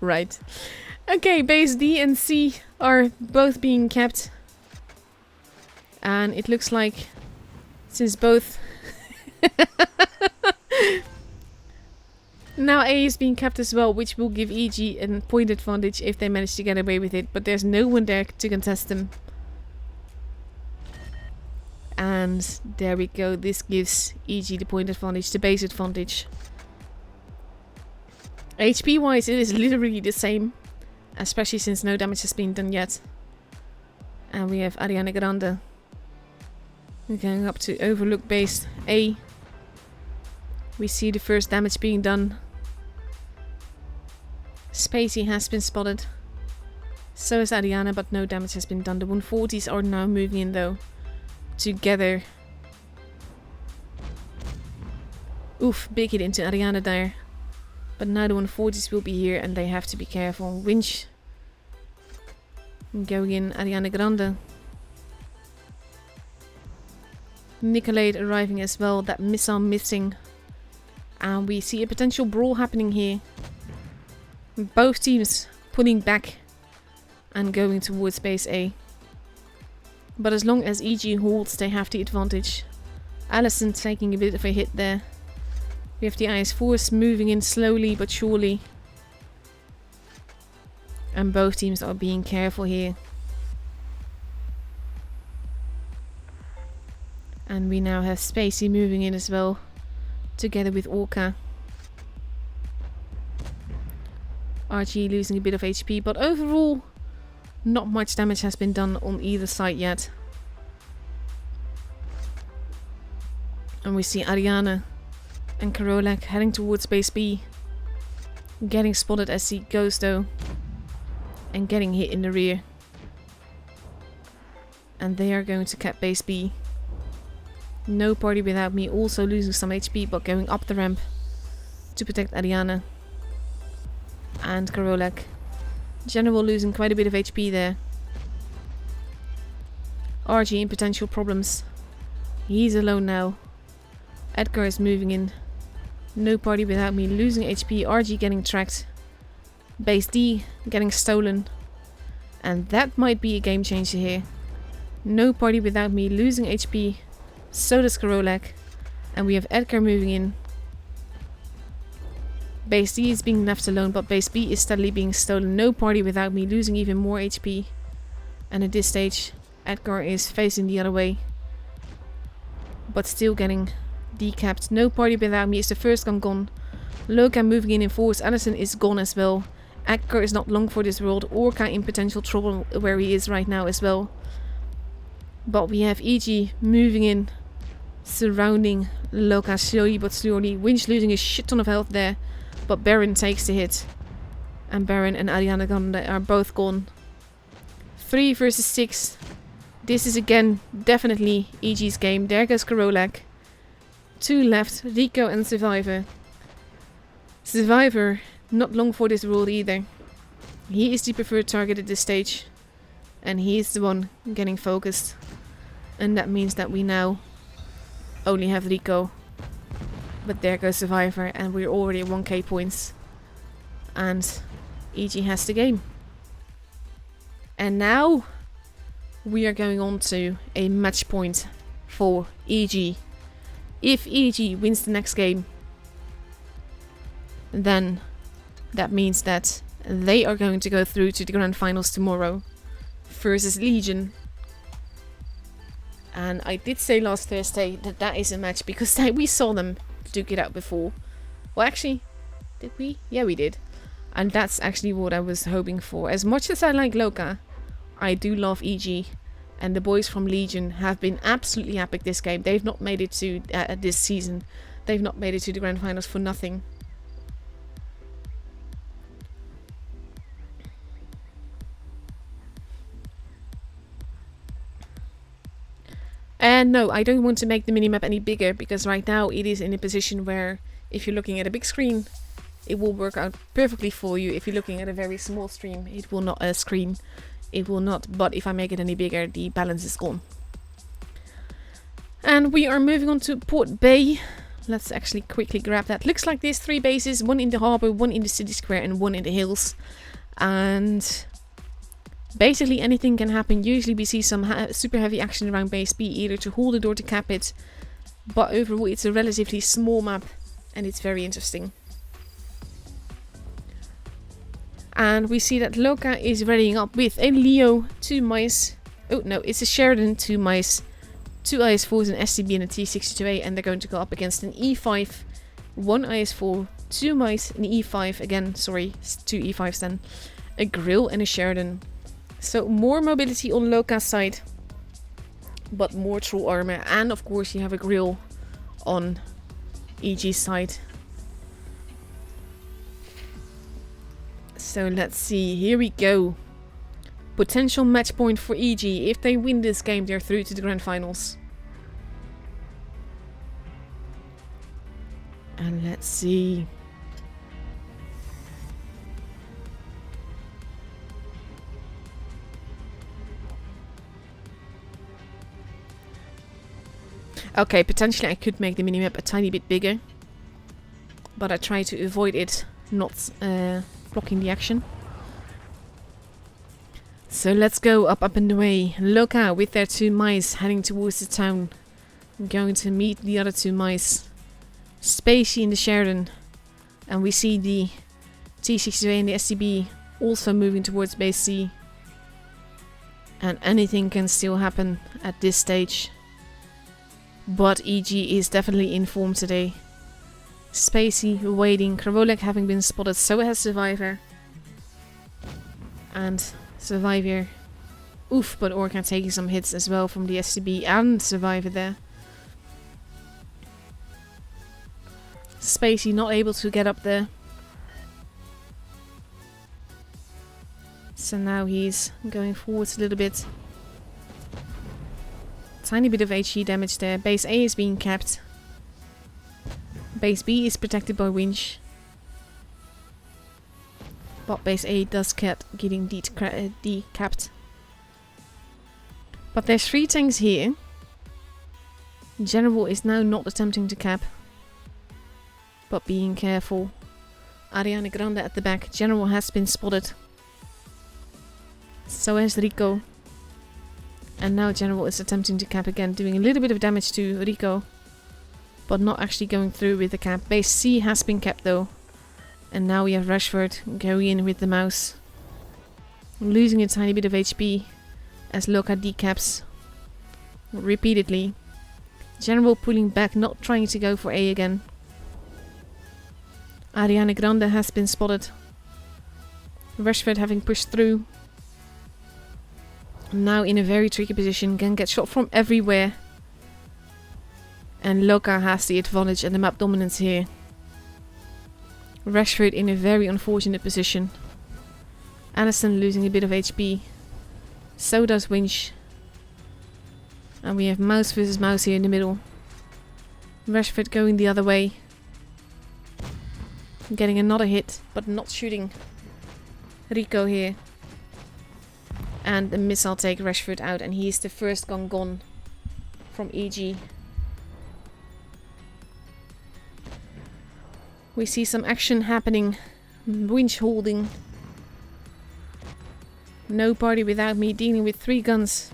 Right. Okay, base D and C are both being kept. And it looks like since both... Now A is being kept as well, which will give EG a point advantage if they manage to get away with it. But there's no one there to contest them. And there we go. This gives EG the point advantage, the base advantage. HP wise, it is literally the same. Especially since no damage has been done yet. And we have Ariana Grande. We're going up to Overlook base A. We see the first damage being done. Spacey has been spotted. So is Ariana, but no damage has been done. The 140s are now moving in though. Together. Oof, big hit into Ariana there. But now the 140s will be here and they have to be careful. Winch. Going in, Ariana Grande. Nicolade arriving as well. That missile missing. And we see a potential brawl happening here. Both teams pulling back and going towards base A. But as long as EG holds, they have the advantage. Allison taking a bit of a hit there. We have the IS-4s moving in slowly but surely. And both teams are being careful here. And we now have Spacey moving in as well, together with Lokah. RG losing a bit of HP, but overall, not much damage has been done on either side yet. And we see Ariana and Karolak heading towards base B. Getting spotted as he goes though. And getting hit in the rear. And they are going to cap base B. No party without me, also losing some HP, but going up the ramp to protect Ariana and Karolak. General losing quite a bit of HP there. RG in potential problems. He's alone now. Edgar is moving in. No party without me, losing HP. RG getting tracked. Base D getting stolen. And that might be a game changer here. No party without me, losing HP. So does Karolak. And we have Edgar moving in. Base D is being left alone, but base B is steadily being stolen. No party without me, losing even more HP. And at this stage, Edgar is facing the other way. But still getting decapped. No party without me is the first gun gone. Lokah moving in force. Allison is gone as well. Edgar is not long for this world. Orca in potential trouble where he is right now as well. But we have EG moving in, surrounding Lokah slowly but surely. Winch losing a shit ton of health there. But Baron takes the hit. And Baron and Ariana Grande are both gone. 3 versus 6. This is again definitely EG's game. There goes Karolak. 2 left, Rico and Survivor. Survivor, not long for this world either. He is the preferred target at this stage. And he is the one getting focused. And that means that we now only have Rico. But there goes Survivor, and we're already at 1k points. And EG has the game. And now we are going on to a match point for EG. If EG wins the next game, then that means that they are going to go through to the grand finals tomorrow versus Legion. And I did say last Thursday that that is a match because we saw them duke it out before. Well, actually, did we? Yeah, we did. And that's actually what I was hoping for. As much as I like Lokah, I do love EG. And the boys from Legion have been absolutely epic this game. They've not made it to this season. They've not made it to the grand finals for nothing. And no, I don't want to make the minimap any bigger because right now it is in a position where if you're looking at a big screen, it will work out perfectly for you. If you're looking at a very small stream, it will not screen. It will not, but if I make it any bigger, the balance is gone. And we are moving on to Port Bay. Let's actually quickly grab that. Looks like there's 3 bases, 1 in the harbor, 1 in the city square, and 1 in the hills. And basically anything can happen. Usually we see some super heavy action around base B, either to hold it or to cap it. But overall it's a relatively small map and it's very interesting. And we see that Lokah is readying up with a Leo, 2 mice. Oh no, it's a Sheridan, 2 mice, 2 IS4s, an SCB and a T62A, and they're going to go up against an E5, 1 IS4, 2 mice, an E5, again, sorry, 2 E5s then, a grill and a Sheridan. So more mobility on Lokah's side, but more true armor, and of course you have a grill on EG's side. So let's see, here we go. Potential match point for EG. If they win this game, they're through to the grand finals. And let's see. Okay, potentially I could make the minimap a tiny bit bigger. But I try to avoid it not blocking the action. So let's go up and away. Lokah with their 2 mice heading towards the town. Going to meet the other 2 mice. Spacey in the Sheridan. And we see the T62A and the SCB also moving towards base C. And anything can still happen at this stage. But EG is definitely in form today. Spacey waiting, Kravolek having been spotted, so has Survivor. And Survivor. Oof, but Orca taking some hits as well from the SCB and Survivor there. Spacey not able to get up there. So now he's going forwards a little bit. Tiny bit of HE damage there. Base A is being capped. Base B is protected by winch. But base A does get getting decapped. But there's 3 tanks here. General is now not attempting to cap. But being careful. Ariana Grande at the back. General has been spotted. So has Rico. And now General is attempting to cap again, doing a little bit of damage to Rico. But not actually going through with the cap. Base C has been capped though. And now we have Rashford going in with the mouse. Losing a tiny bit of HP as Lokah decaps repeatedly. General pulling back, not trying to go for A again. Ariana Grande has been spotted. Rashford having pushed through. Now in a very tricky position, can get shot from everywhere. And Lokah has the advantage and the map dominance here. Rashford in a very unfortunate position. Allison losing a bit of HP. So does Winch. And we have mouse versus mouse here in the middle. Rashford going the other way. Getting another hit, but not shooting Rico here. And the missile take Rashford out, and he's the first gun gone from EG. We see some action happening. Winch holding. No party without me, dealing with 3 guns.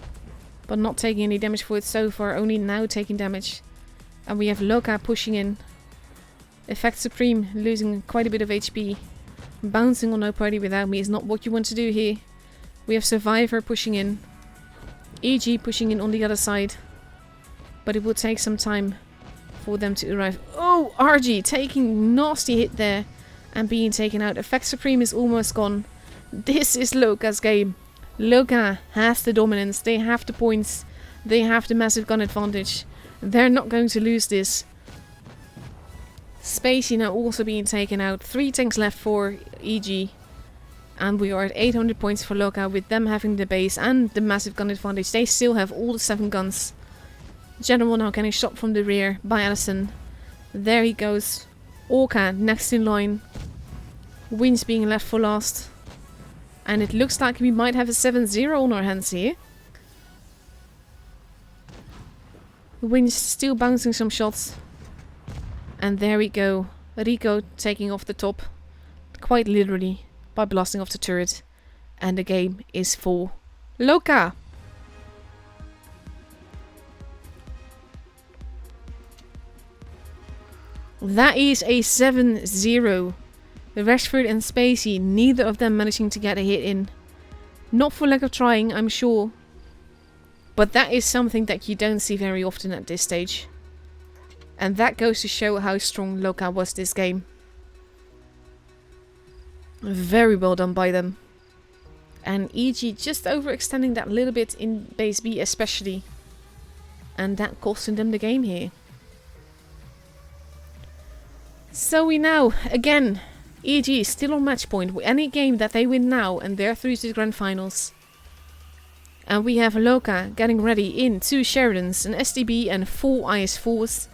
But not taking any damage for it so far, only now taking damage. And we have Lokah pushing in. Effect Supreme losing quite a bit of HP. Bouncing on no party without me is not what you want to do here. We have Survivor pushing in. EG pushing in on the other side. But it will take some time for them to arrive. Oh, RG taking nasty hit there and being taken out. Effect Supreme is almost gone. This is Lokah's game. Lokah has the dominance. They have the points. They have the massive gun advantage. They're not going to lose this. Spacey now also being taken out. 3 tanks left for EG. And we are at 800 points for Lokah, with them having the base and the massive gun advantage. They still have all the 7 guns. General now getting shot from the rear by Allison. There he goes. Orca next in line. Winch being left for last. And it looks like we might have a 7-0 on our hands here. Winch still bouncing some shots. And there we go. Rico taking off the top. Quite literally. By blasting off the turret. And the game is for Lokah. That is a 7-0. Rashford and Spacey, neither of them managing to get a hit in. Not for lack of trying, I'm sure. But that is something that you don't see very often at this stage. And that goes to show how strong Lokah was this game. Very well done by them. And EG just overextending that little bit in base B especially. And that costing them the game here. So we now, again, EG still on match point. With any game that they win now, and they're through to the grand finals. And we have Lokah getting ready in 2 Sheridans, an STB and 4 IS4s.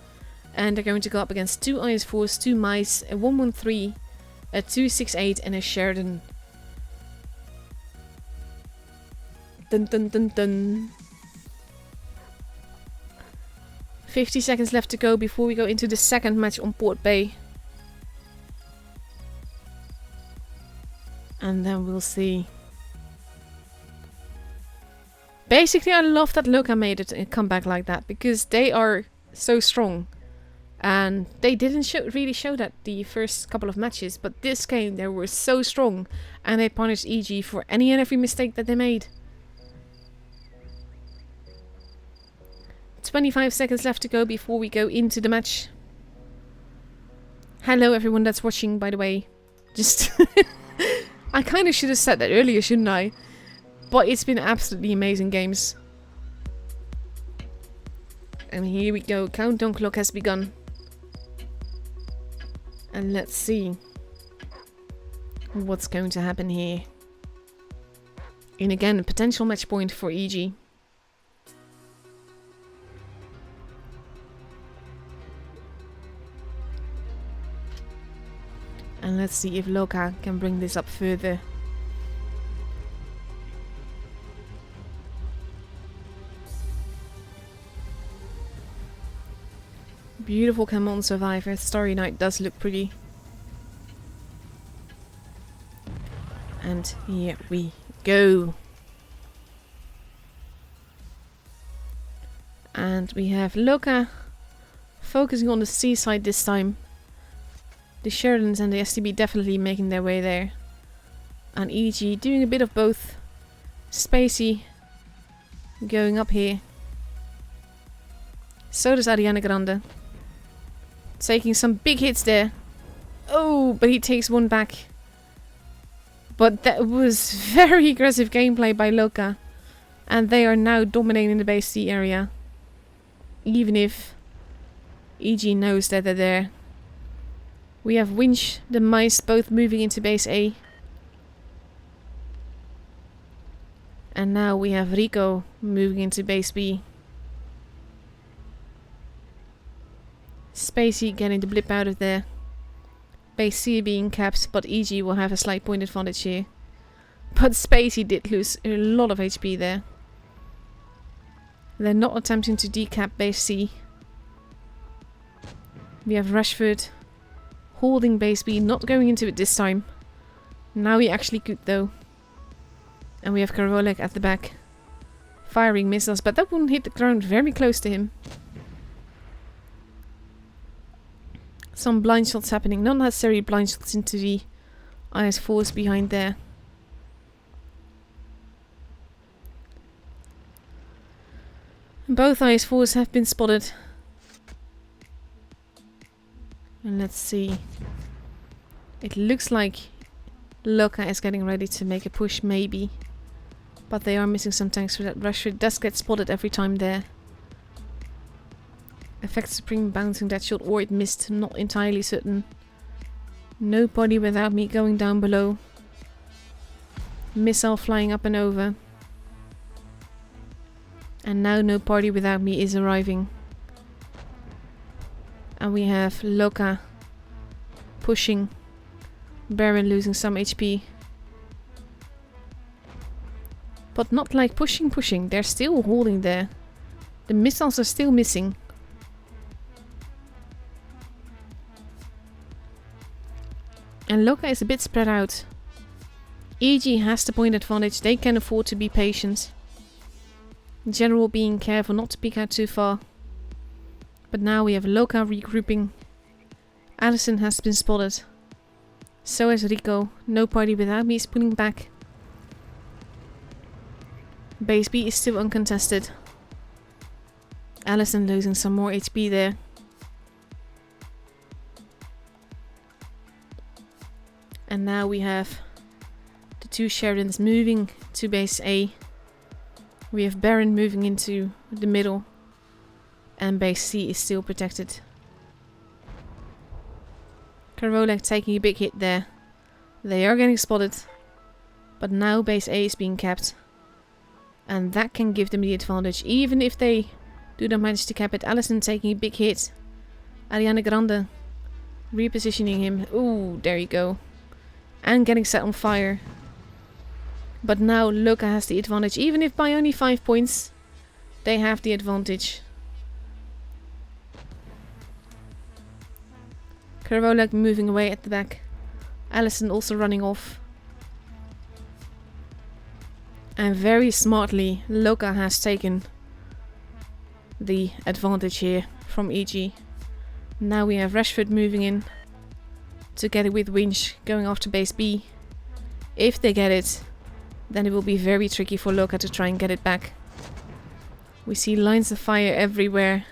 And they're going to go up against 2 IS4s, 2 Mice, a 113, a 268 and a Sheridan. Dun dun dun dun. 50 seconds left to go before we go into the second match on Port Bay. And then we'll see. Basically, I love that Lokah made it a comeback like that, because they are so strong. And they didn't really show that the first couple of matches, but this game they were so strong, and they punished EG for any and every mistake that they made. 25 seconds left to go before we go into the match. Hello everyone that's watching, by the way. Just I kind of should have said that earlier, shouldn't I? But it's been absolutely amazing games. And here we go. Countdown clock has begun. And let's see what's going to happen here. And again, a potential match point for EG. And let's see if Lokah can bring this up further. Beautiful Come On Survivor. Starry Night does look pretty. And here we go. And we have Lokah focusing on the seaside this time. The Sheridans and the STB definitely making their way there. And EG doing a bit of both. Spacey going up here. So does Ariana Grande. Taking some big hits there. Oh, but he takes one back. But that was very aggressive gameplay by Lokah. And they are now dominating the base C area. Even if EG knows that they're there. We have Winch, the Mice both moving into base A. And now we have Rico moving into base B. Spacey getting the blip out of there. Base C being capped, but EG will have a slight point advantage here. But Spacey did lose a lot of HP there. They're not attempting to decap base C. We have Rashford holding base B, not going into it this time. Now he actually could though. And we have Karolek at the back. Firing missiles, but that wouldn't hit the ground, very close to him. Some blind shots happening, not necessarily blind shots into the IS-4s behind there. Both IS-4s have been spotted. And let's see. It looks like Lokah is getting ready to make a push, maybe. But they are missing some tanks for that. Rashford does get spotted every time there. Effect Supreme bouncing that shot, or it missed, not entirely certain. Nobody without me going down below. Missile flying up and over. And now no party without me is arriving. And we have Lokah pushing. Baron losing some HP. But not like pushing. They're still holding there. The missiles are still missing. And Lokah is a bit spread out. EG has the point advantage. They can afford to be patient. General being careful not to peek out too far. But now we have Lokah regrouping. Allison has been spotted. So is Rico. No party without me is pulling back. Base B is still uncontested. Allison losing some more HP there. And now we have the two Sheridans moving to base A. We have Baron moving into the middle. And base C is still protected. Karolek taking a big hit there. They are getting spotted. But now base A is being capped. And that can give them the advantage. Even if they do not manage to cap it. Allison taking a big hit. Ariana Grande repositioning him. Ooh, there you go. And getting set on fire. But now Lokah has the advantage. Even if by only 5 points, they have the advantage. Karolek moving away at the back. Allison also running off. And very smartly, Lokah has taken the advantage here from EG. Now we have Rashford moving in together with Winch going off to base B. If they get it, then it will be very tricky for Lokah to try and get it back. We see lines of fire everywhere.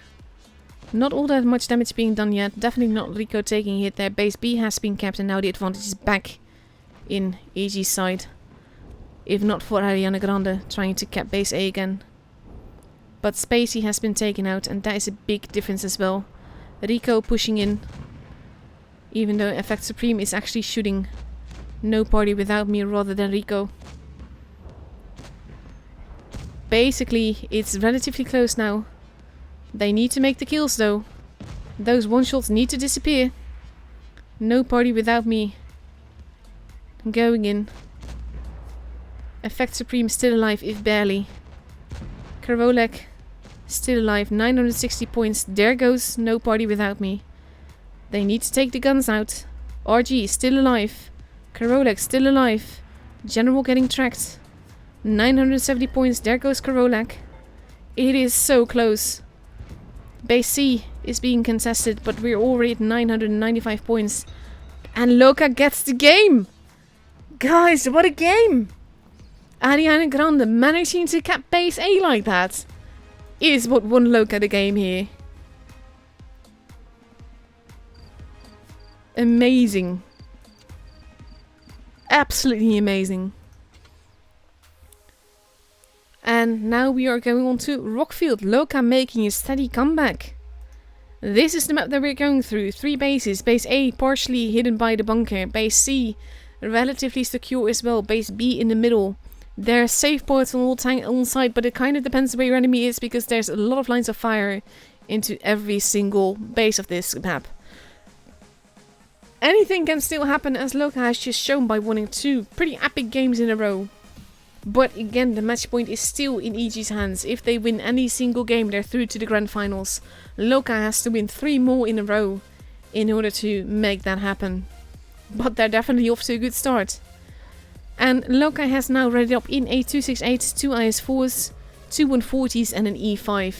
Not all that much damage being done yet. Definitely not Rico taking a hit there. Base B has been kept and now the advantage is back in EG's side. If not for Ariana Grande trying to cap base A again. But Spacey has been taken out and that is a big difference as well. Rico pushing in. Even though Effect Supreme is actually shooting No Party Without Me rather than Rico. Basically, it's relatively close now. They need to make the kills though. Those one-shots need to disappear. No Party Without Me. Going in. Effect Supreme still alive, if barely. Karolek still alive, 960 points. There goes No Party Without Me. They need to take the guns out. RG still alive. Karolek still alive. General getting tracked. 970 points. There goes Karolek. It is so close. Base C is being contested, but we're already at 995 points. And Lokah gets the game! Guys, what a game! Ariana Grande managing to cap base A like that is what won Lokah the game here. Amazing. Absolutely amazing. And now we are going on to Rockfield. Lokah making a steady comeback. This is the map that we're going through. 3 bases. Base A partially hidden by the bunker. Base C relatively secure as well. Base B in the middle. There are safe points on all side, but it kind of depends where your enemy is because there's a lot of lines of fire into every single base of this map. Anything can still happen, as Lokah has just shown by winning 2 pretty epic games in a row. But again, the match point is still in EG's hands. If they win any single game, they're through to the grand finals. Lokah has to win 3 more in a row in order to make that happen. But they're definitely off to a good start. And Lokah has now readied up in a 268, 2 IS4s, 2 140s and an E5.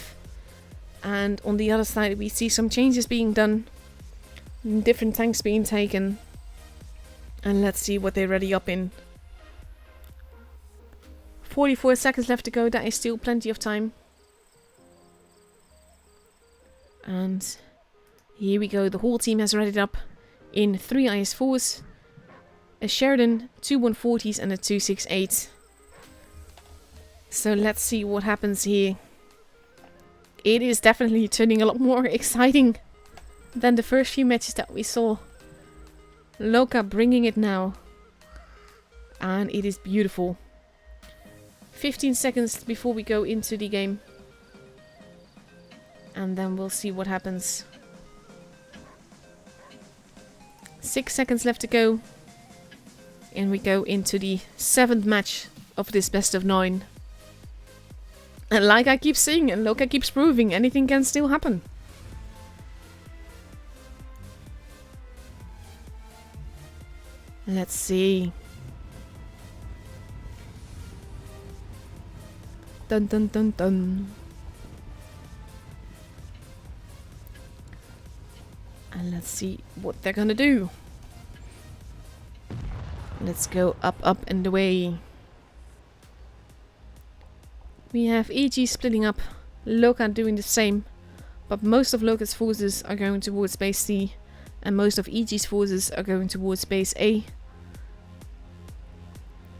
And on the other side we see some changes being done. Different tanks being taken. And let's see what they ready up in. 44 seconds left to go, that is still plenty of time. And here we go, the whole team has readied up in 3 IS4s, a Sheridan, 2 140s and a 268. So let's see what happens here. It is definitely turning a lot more exciting than the first few matches that we saw. Lokah bringing it now. And it is beautiful. 15 seconds before we go into the game. And then we'll see what happens. 6 seconds left to go. And we go into the 7th match of this best of 9. And like I keep saying, and Lokah keeps proving, anything can still happen. Let's see. Dun dun dun dun. And let's see what they're gonna do. Let's go up, up and away. We have EG splitting up, Lokah doing the same, but most of Lokah's forces are going towards base C, and most of EG's forces are going towards base A.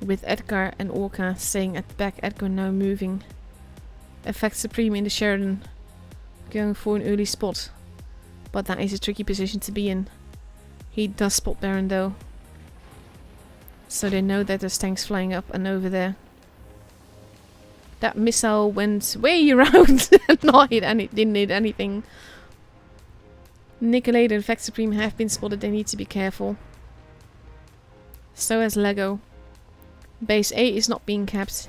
With Edgar and Orca staying at the back, Edgar now moving. Effect Supreme in the Sheridan, going for an early spot, but that is a tricky position to be in. He does spot Baron though, so they know that there's tanks flying up and over there. That missile went way around and didn't hit anything. Nicolade and Effect Supreme have been spotted, they need to be careful. So has Lego. Base A is not being capped.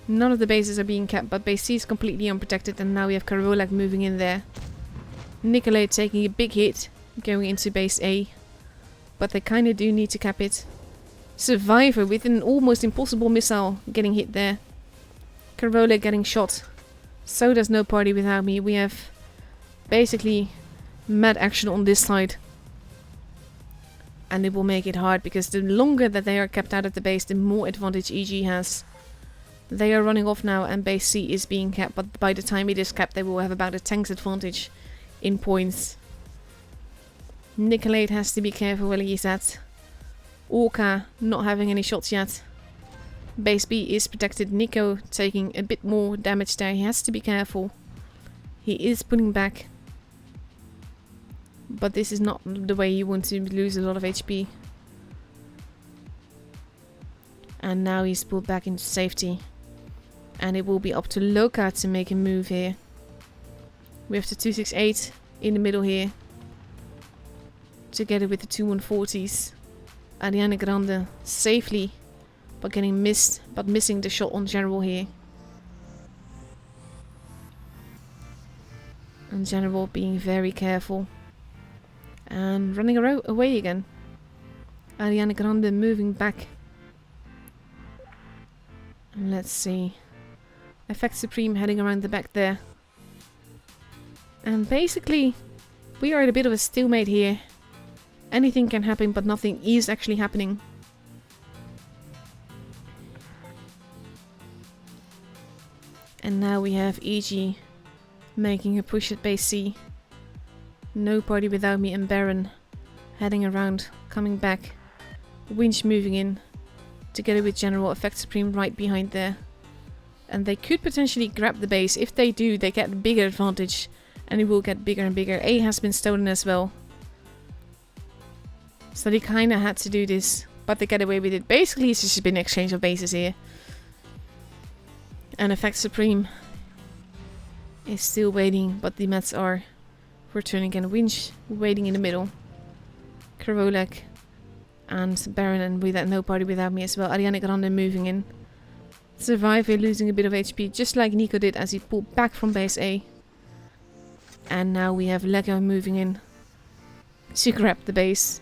None of the bases are being capped, but base C is completely unprotected, and now we have Karolak moving in there. Nicolade taking a big hit, going into base A. But they kinda do need to cap it. Survivor with an almost impossible missile getting hit there. Karolak getting shot. So does No Party Without Me. We have basically mad action on this side. And it will make it hard, because the longer that they are kept out of the base, the more advantage EG has. They are running off now, and base C is being kept, but by the time it is kept, they will have about a tank's advantage in points. Nicolate has to be careful where he's at. Orca not having any shots yet. Base B is protected. Nico taking a bit more damage there. He has to be careful. He is pulling back. But this is not the way you want to lose a lot of HP. And now he's pulled back into safety. And it will be up to Lokah to make a move here. We have the 268 in the middle here. Together with the 2 140s. Ariana Grande safely, but getting missed, but missing the shot on General here. And General being very careful. And running away again. Ariana Grande moving back. And let's see. Effect Supreme heading around the back there. And basically, we are at a bit of a stalemate here. Anything can happen, but nothing is actually happening. And now we have EG making a push at base C. No Party Without Me and Baron heading around, coming back. Winch moving in, together with General. Effect Supreme right behind there. And they could potentially grab the base. If they do, they get a bigger advantage. And it will get bigger and bigger. A has been stolen as well. So they kind of had to do this, but they get away with it. Basically, it's just been an exchange of bases here. And Effect Supreme is still waiting, but the Mets are returning again. Winch waiting in the middle. Karolek and Baron, and with that No Party Without Me as well. Ariana Grande moving in. Survivor losing a bit of HP, just like Nico did as he pulled back from base A. And now we have Lego moving in to grab the base.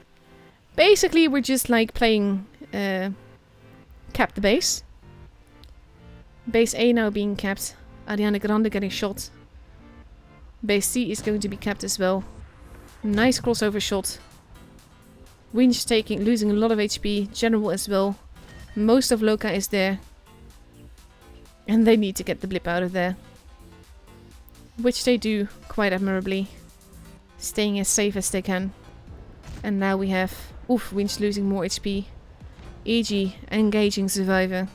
Basically, we're just like playing cap the base. Base A now being capped. Ariana Grande getting shot. Base C is going to be capped as well. Nice crossover shot. Winch losing a lot of HP. General as well. Most of Lokah is there. And they need to get the blip out of there. Which they do quite admirably. Staying as safe as they can. And now we have... Oof, Winch losing more HP. EG engaging Survivor.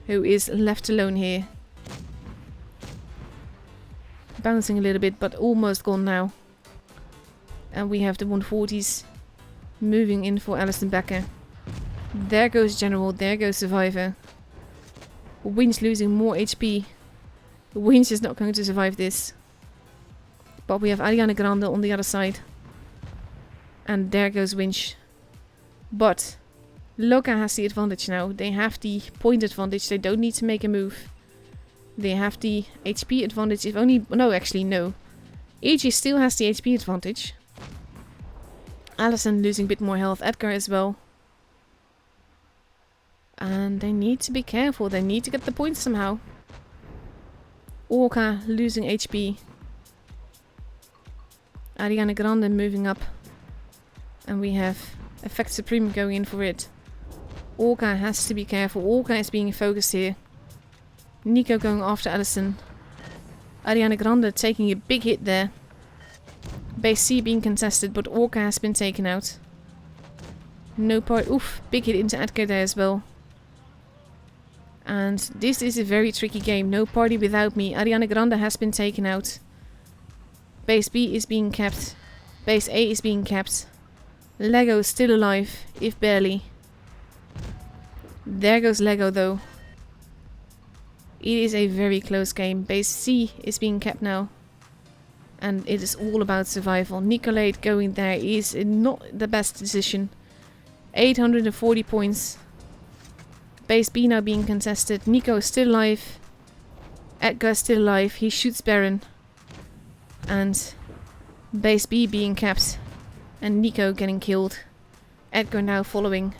Who is left alone here. Bouncing a little bit, but almost gone now. And we have the 140s moving in for Alison Becker. There goes General, there goes Survivor. Winch losing more HP. Winch is not going to survive this. But we have Ariana Grande on the other side. And there goes Winch. But Lokah has the advantage now. They have the point advantage. They don't need to make a move. They have the HP advantage. If only... No, actually, no. EG still has the HP advantage. Alison losing a bit more health. Edgar as well. And they need to be careful. They need to get the points somehow. Orca losing HP. Ariana Grande moving up. And we have Effect Supreme going in for it. Orca has to be careful. Orca is being focused here. Nico going after Alison. Ariana Grande taking a big hit there. Base C being contested, but Orca has been taken out. No part. Oof, big hit into Edgar there as well. And this is a very tricky game. No Party Without Me. Ariana Grande has been taken out. Base B is being kept. Base A is being kept. Lego is still alive, if barely. There goes Lego though. It is a very close game. Base C is being kept now. And it is all about survival. Nicolate going there is not the best decision. 840 points. Base B now being contested. Nico is still alive. Edgar is still alive. He shoots Baron. And Base B being capped. And Nico getting killed. Edgar now following.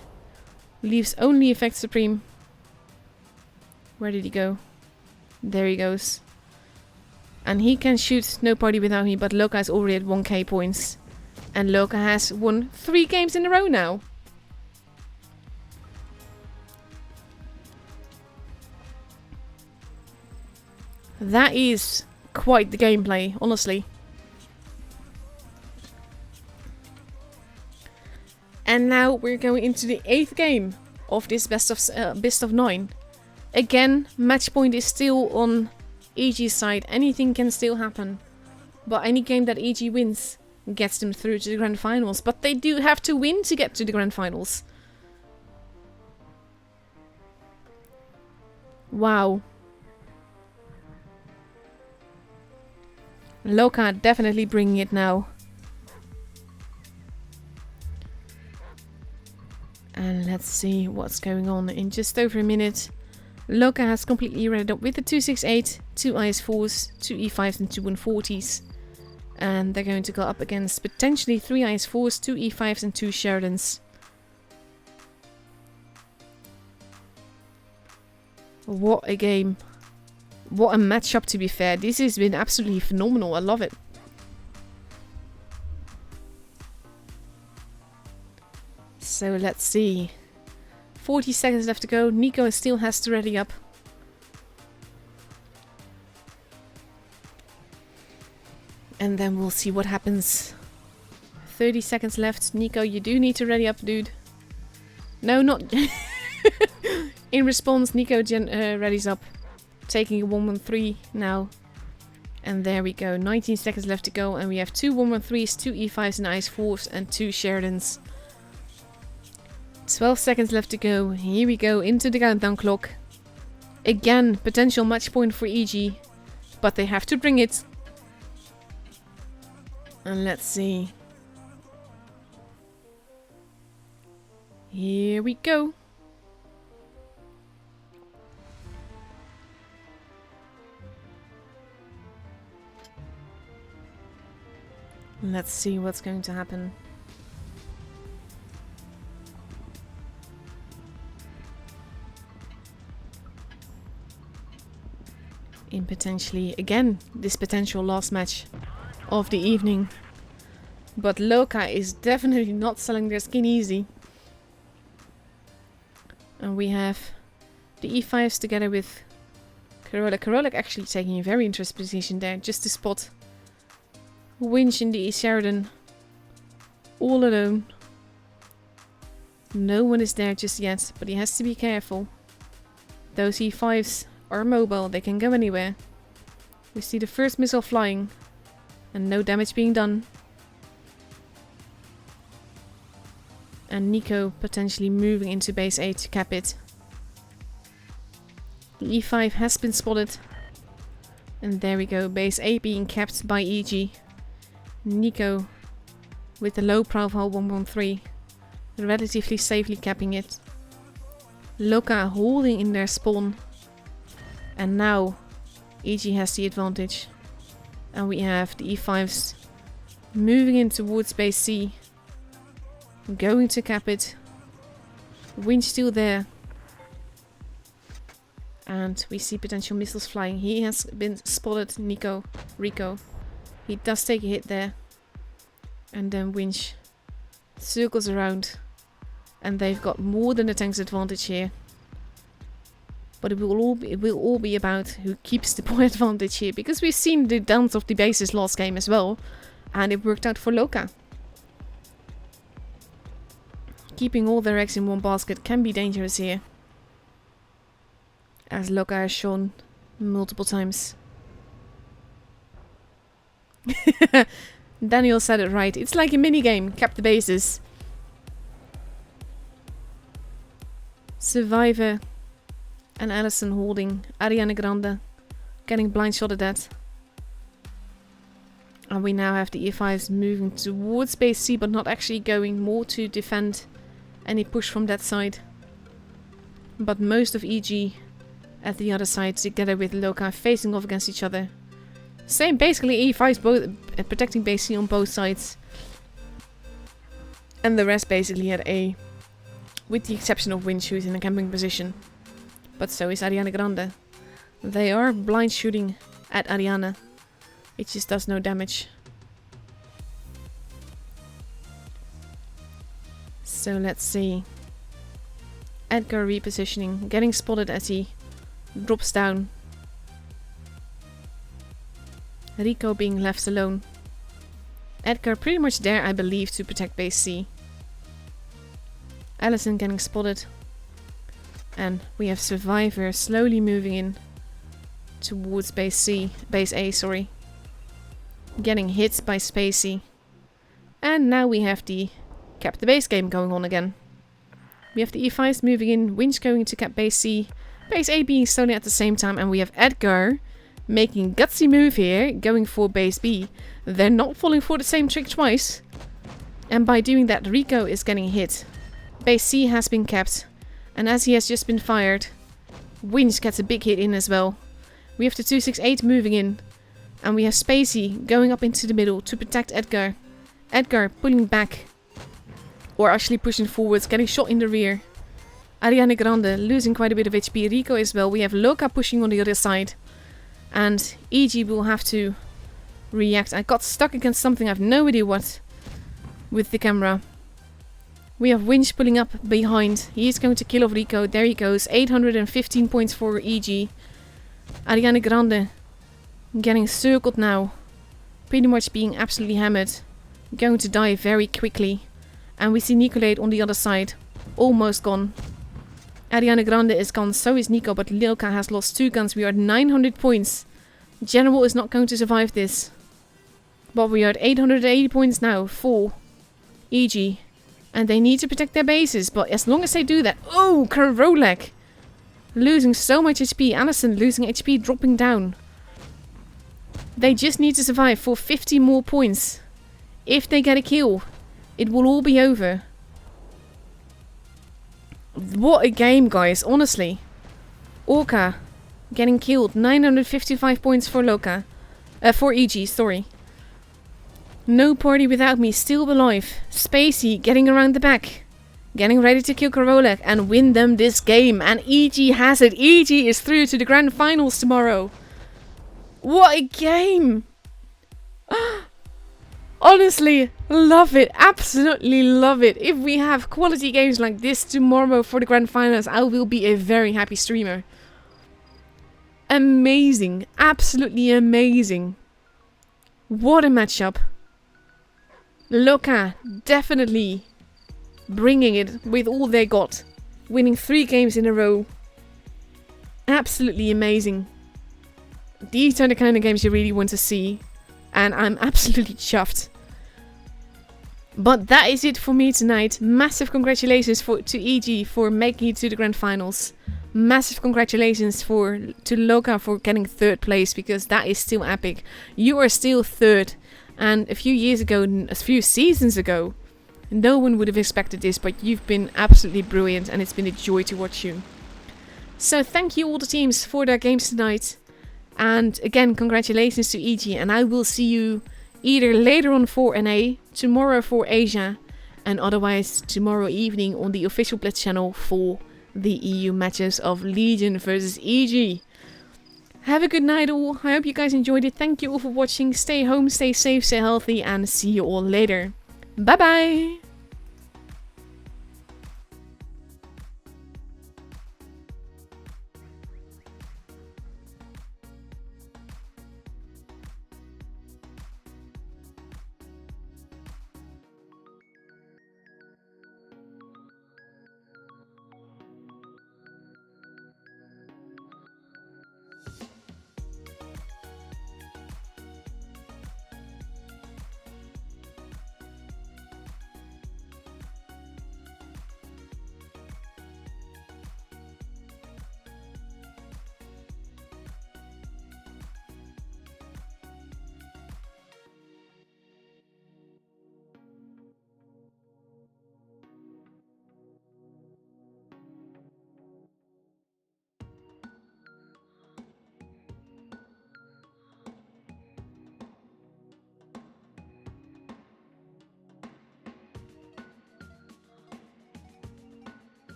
Leaves only Effect Supreme. Where did he go? There he goes. And he can shoot no party without me, but Lokah is already at 1k points. And Lokah has won 3 games in a row now. That is quite the gameplay, honestly. And now we're going into the 8th game of this best of 9. Again, match point is still on EG's side. Anything can still happen. But any game that EG wins gets them through to the grand finals. But they do have to win to get to the grand finals. Wow. Lokah definitely bringing it now. And let's see what's going on in just over a minute. Lokah has completely read up with the 268, 2 IS4s, 2 E5s and 2 140s. And they're going to go up against potentially 3 IS4s, 2 E5s and 2 Sheridans. What a game. What a matchup, to be fair. This has been absolutely phenomenal. I love it. So let's see. 40 seconds left to go. Nico still has to ready up. And then we'll see what happens. 30 seconds left. Nico, you do need to ready up, dude. No, not... In response, Nico readies up. Taking a 113 now. And there we go. 19 seconds left to go. And we have 2 113s, 2 E5s and IS4s and 2 Sheridans. 12 seconds left to go. Here we go into the countdown clock. Again, potential match point for EG. But they have to bring it. And let's see. Here we go. Let's see what's going to happen. In potentially, again, this potential last match of the evening. But Lokah is definitely not selling their skin easy. And we have the E5s together with Karolak. Karolak actually taking a very interesting position there, just to spot Winch in the Sheridan all alone. No one is there just yet, but he has to be careful. Those E5s are mobile, they can go anywhere. We see the first missile flying and no damage being done. And Nico potentially moving into base 8 to cap it. The E5 has been spotted. And there we go, base 8 being capped by EG. Nico with the low profile 113, relatively safely capping it. Lokah holding in their spawn. And now EG has the advantage. And we have the E5s moving in towards base C. Going to cap it. Winch still there. And we see potential missiles flying. He has been spotted, Rico. He does take a hit there. And then Winch circles around. And they've got more than a tank's advantage here. But it will all be about who keeps the point advantage here. Because we've seen the dance of the bases last game as well. And it worked out for Lokah. Keeping all their eggs in one basket can be dangerous here. As Lokah has shown multiple times. Daniel said it right. It's like a minigame. Cap the bases. Survivor and Allison holding Ariana Grande. Getting blind shot at that. And we now have the E5s moving towards base C, but not actually going, more to defend any push from that side. But most of EG at the other side together with Lokah facing off against each other. Same basically E5s both protecting base C on both sides. And the rest basically at A. With the exception of Winch, who's in a camping position. But so is Ariana Grande. They are blind shooting at Ariana. It just does no damage. So let's see. Edgar repositioning, getting spotted as he drops down. Rico being left alone. Edgar pretty much there, I believe, to protect base C. Allison getting spotted. And we have Survivor slowly moving in towards base A, sorry. Getting hit by Spacey. And now we have the cap the base game going on again. We have the E5s moving in, Winch going to cap base C, base A being stolen at the same time, and we have Edgar making a gutsy move here, going for base B. They're not falling for the same trick twice. And by doing that, Rico is getting hit. Base C has been capped. And as he has just been fired, Winch gets a big hit in as well. We have the 268 moving in. And we have Spacey going up into the middle to protect Edgar. Edgar pulling back. Or actually pushing forwards, getting shot in the rear. Ariana Grande losing quite a bit of HP. Rico as well. We have Lokah pushing on the other side. And EG will have to react. I got stuck against something, I have no idea what, with the camera. We have Winch pulling up behind. He is going to kill off Rico. There he goes. 815 points for EG. Ariana Grande getting circled now. Pretty much being absolutely hammered. Going to die very quickly. And we see Nicolate on the other side. Almost gone. Ariana Grande is gone. So is Nico. But Lokah has lost 2 guns. We are at 900 points. General is not going to survive this. But we are at 880 points now for EG. And they need to protect their bases. But as long as they do that... Oh, Karolek! Losing so much HP. Allison losing HP, dropping down. They just need to survive for 50 more points. If they get a kill, it will all be over. What a game, guys. Honestly. Orca getting killed. 955 points for Lokah. For EG, sorry. No party without me, still alive. Spacey getting around the back. Getting ready to kill Karolek and win them this game. And EG has it. EG is through to the grand finals tomorrow. What a game. Honestly, love it. Absolutely love it. If we have quality games like this tomorrow for the grand finals, I will be a very happy streamer. Amazing. Absolutely amazing. What a matchup. Lokah definitely bringing it with all they got. Winning 3 games in a row. Absolutely amazing. These are the kind of games you really want to see. And I'm absolutely chuffed. But that is it for me tonight. Massive congratulations to EG for making it to the grand finals. Massive congratulations to Lokah for getting 3rd place, because that is still epic. You are still 3rd. And a few years ago, a few seasons ago, no one would have expected this, but you've been absolutely brilliant and it's been a joy to watch you. So thank you all the teams for their games tonight. And again, congratulations to EG, and I will see you either later on for NA, tomorrow for Asia, and otherwise tomorrow evening on the official Blitz channel for the EU matches of Legion versus EG. Have a good night all. I hope you guys enjoyed it. Thank you all for watching. Stay home, stay safe, stay healthy, and see you all later. Bye bye!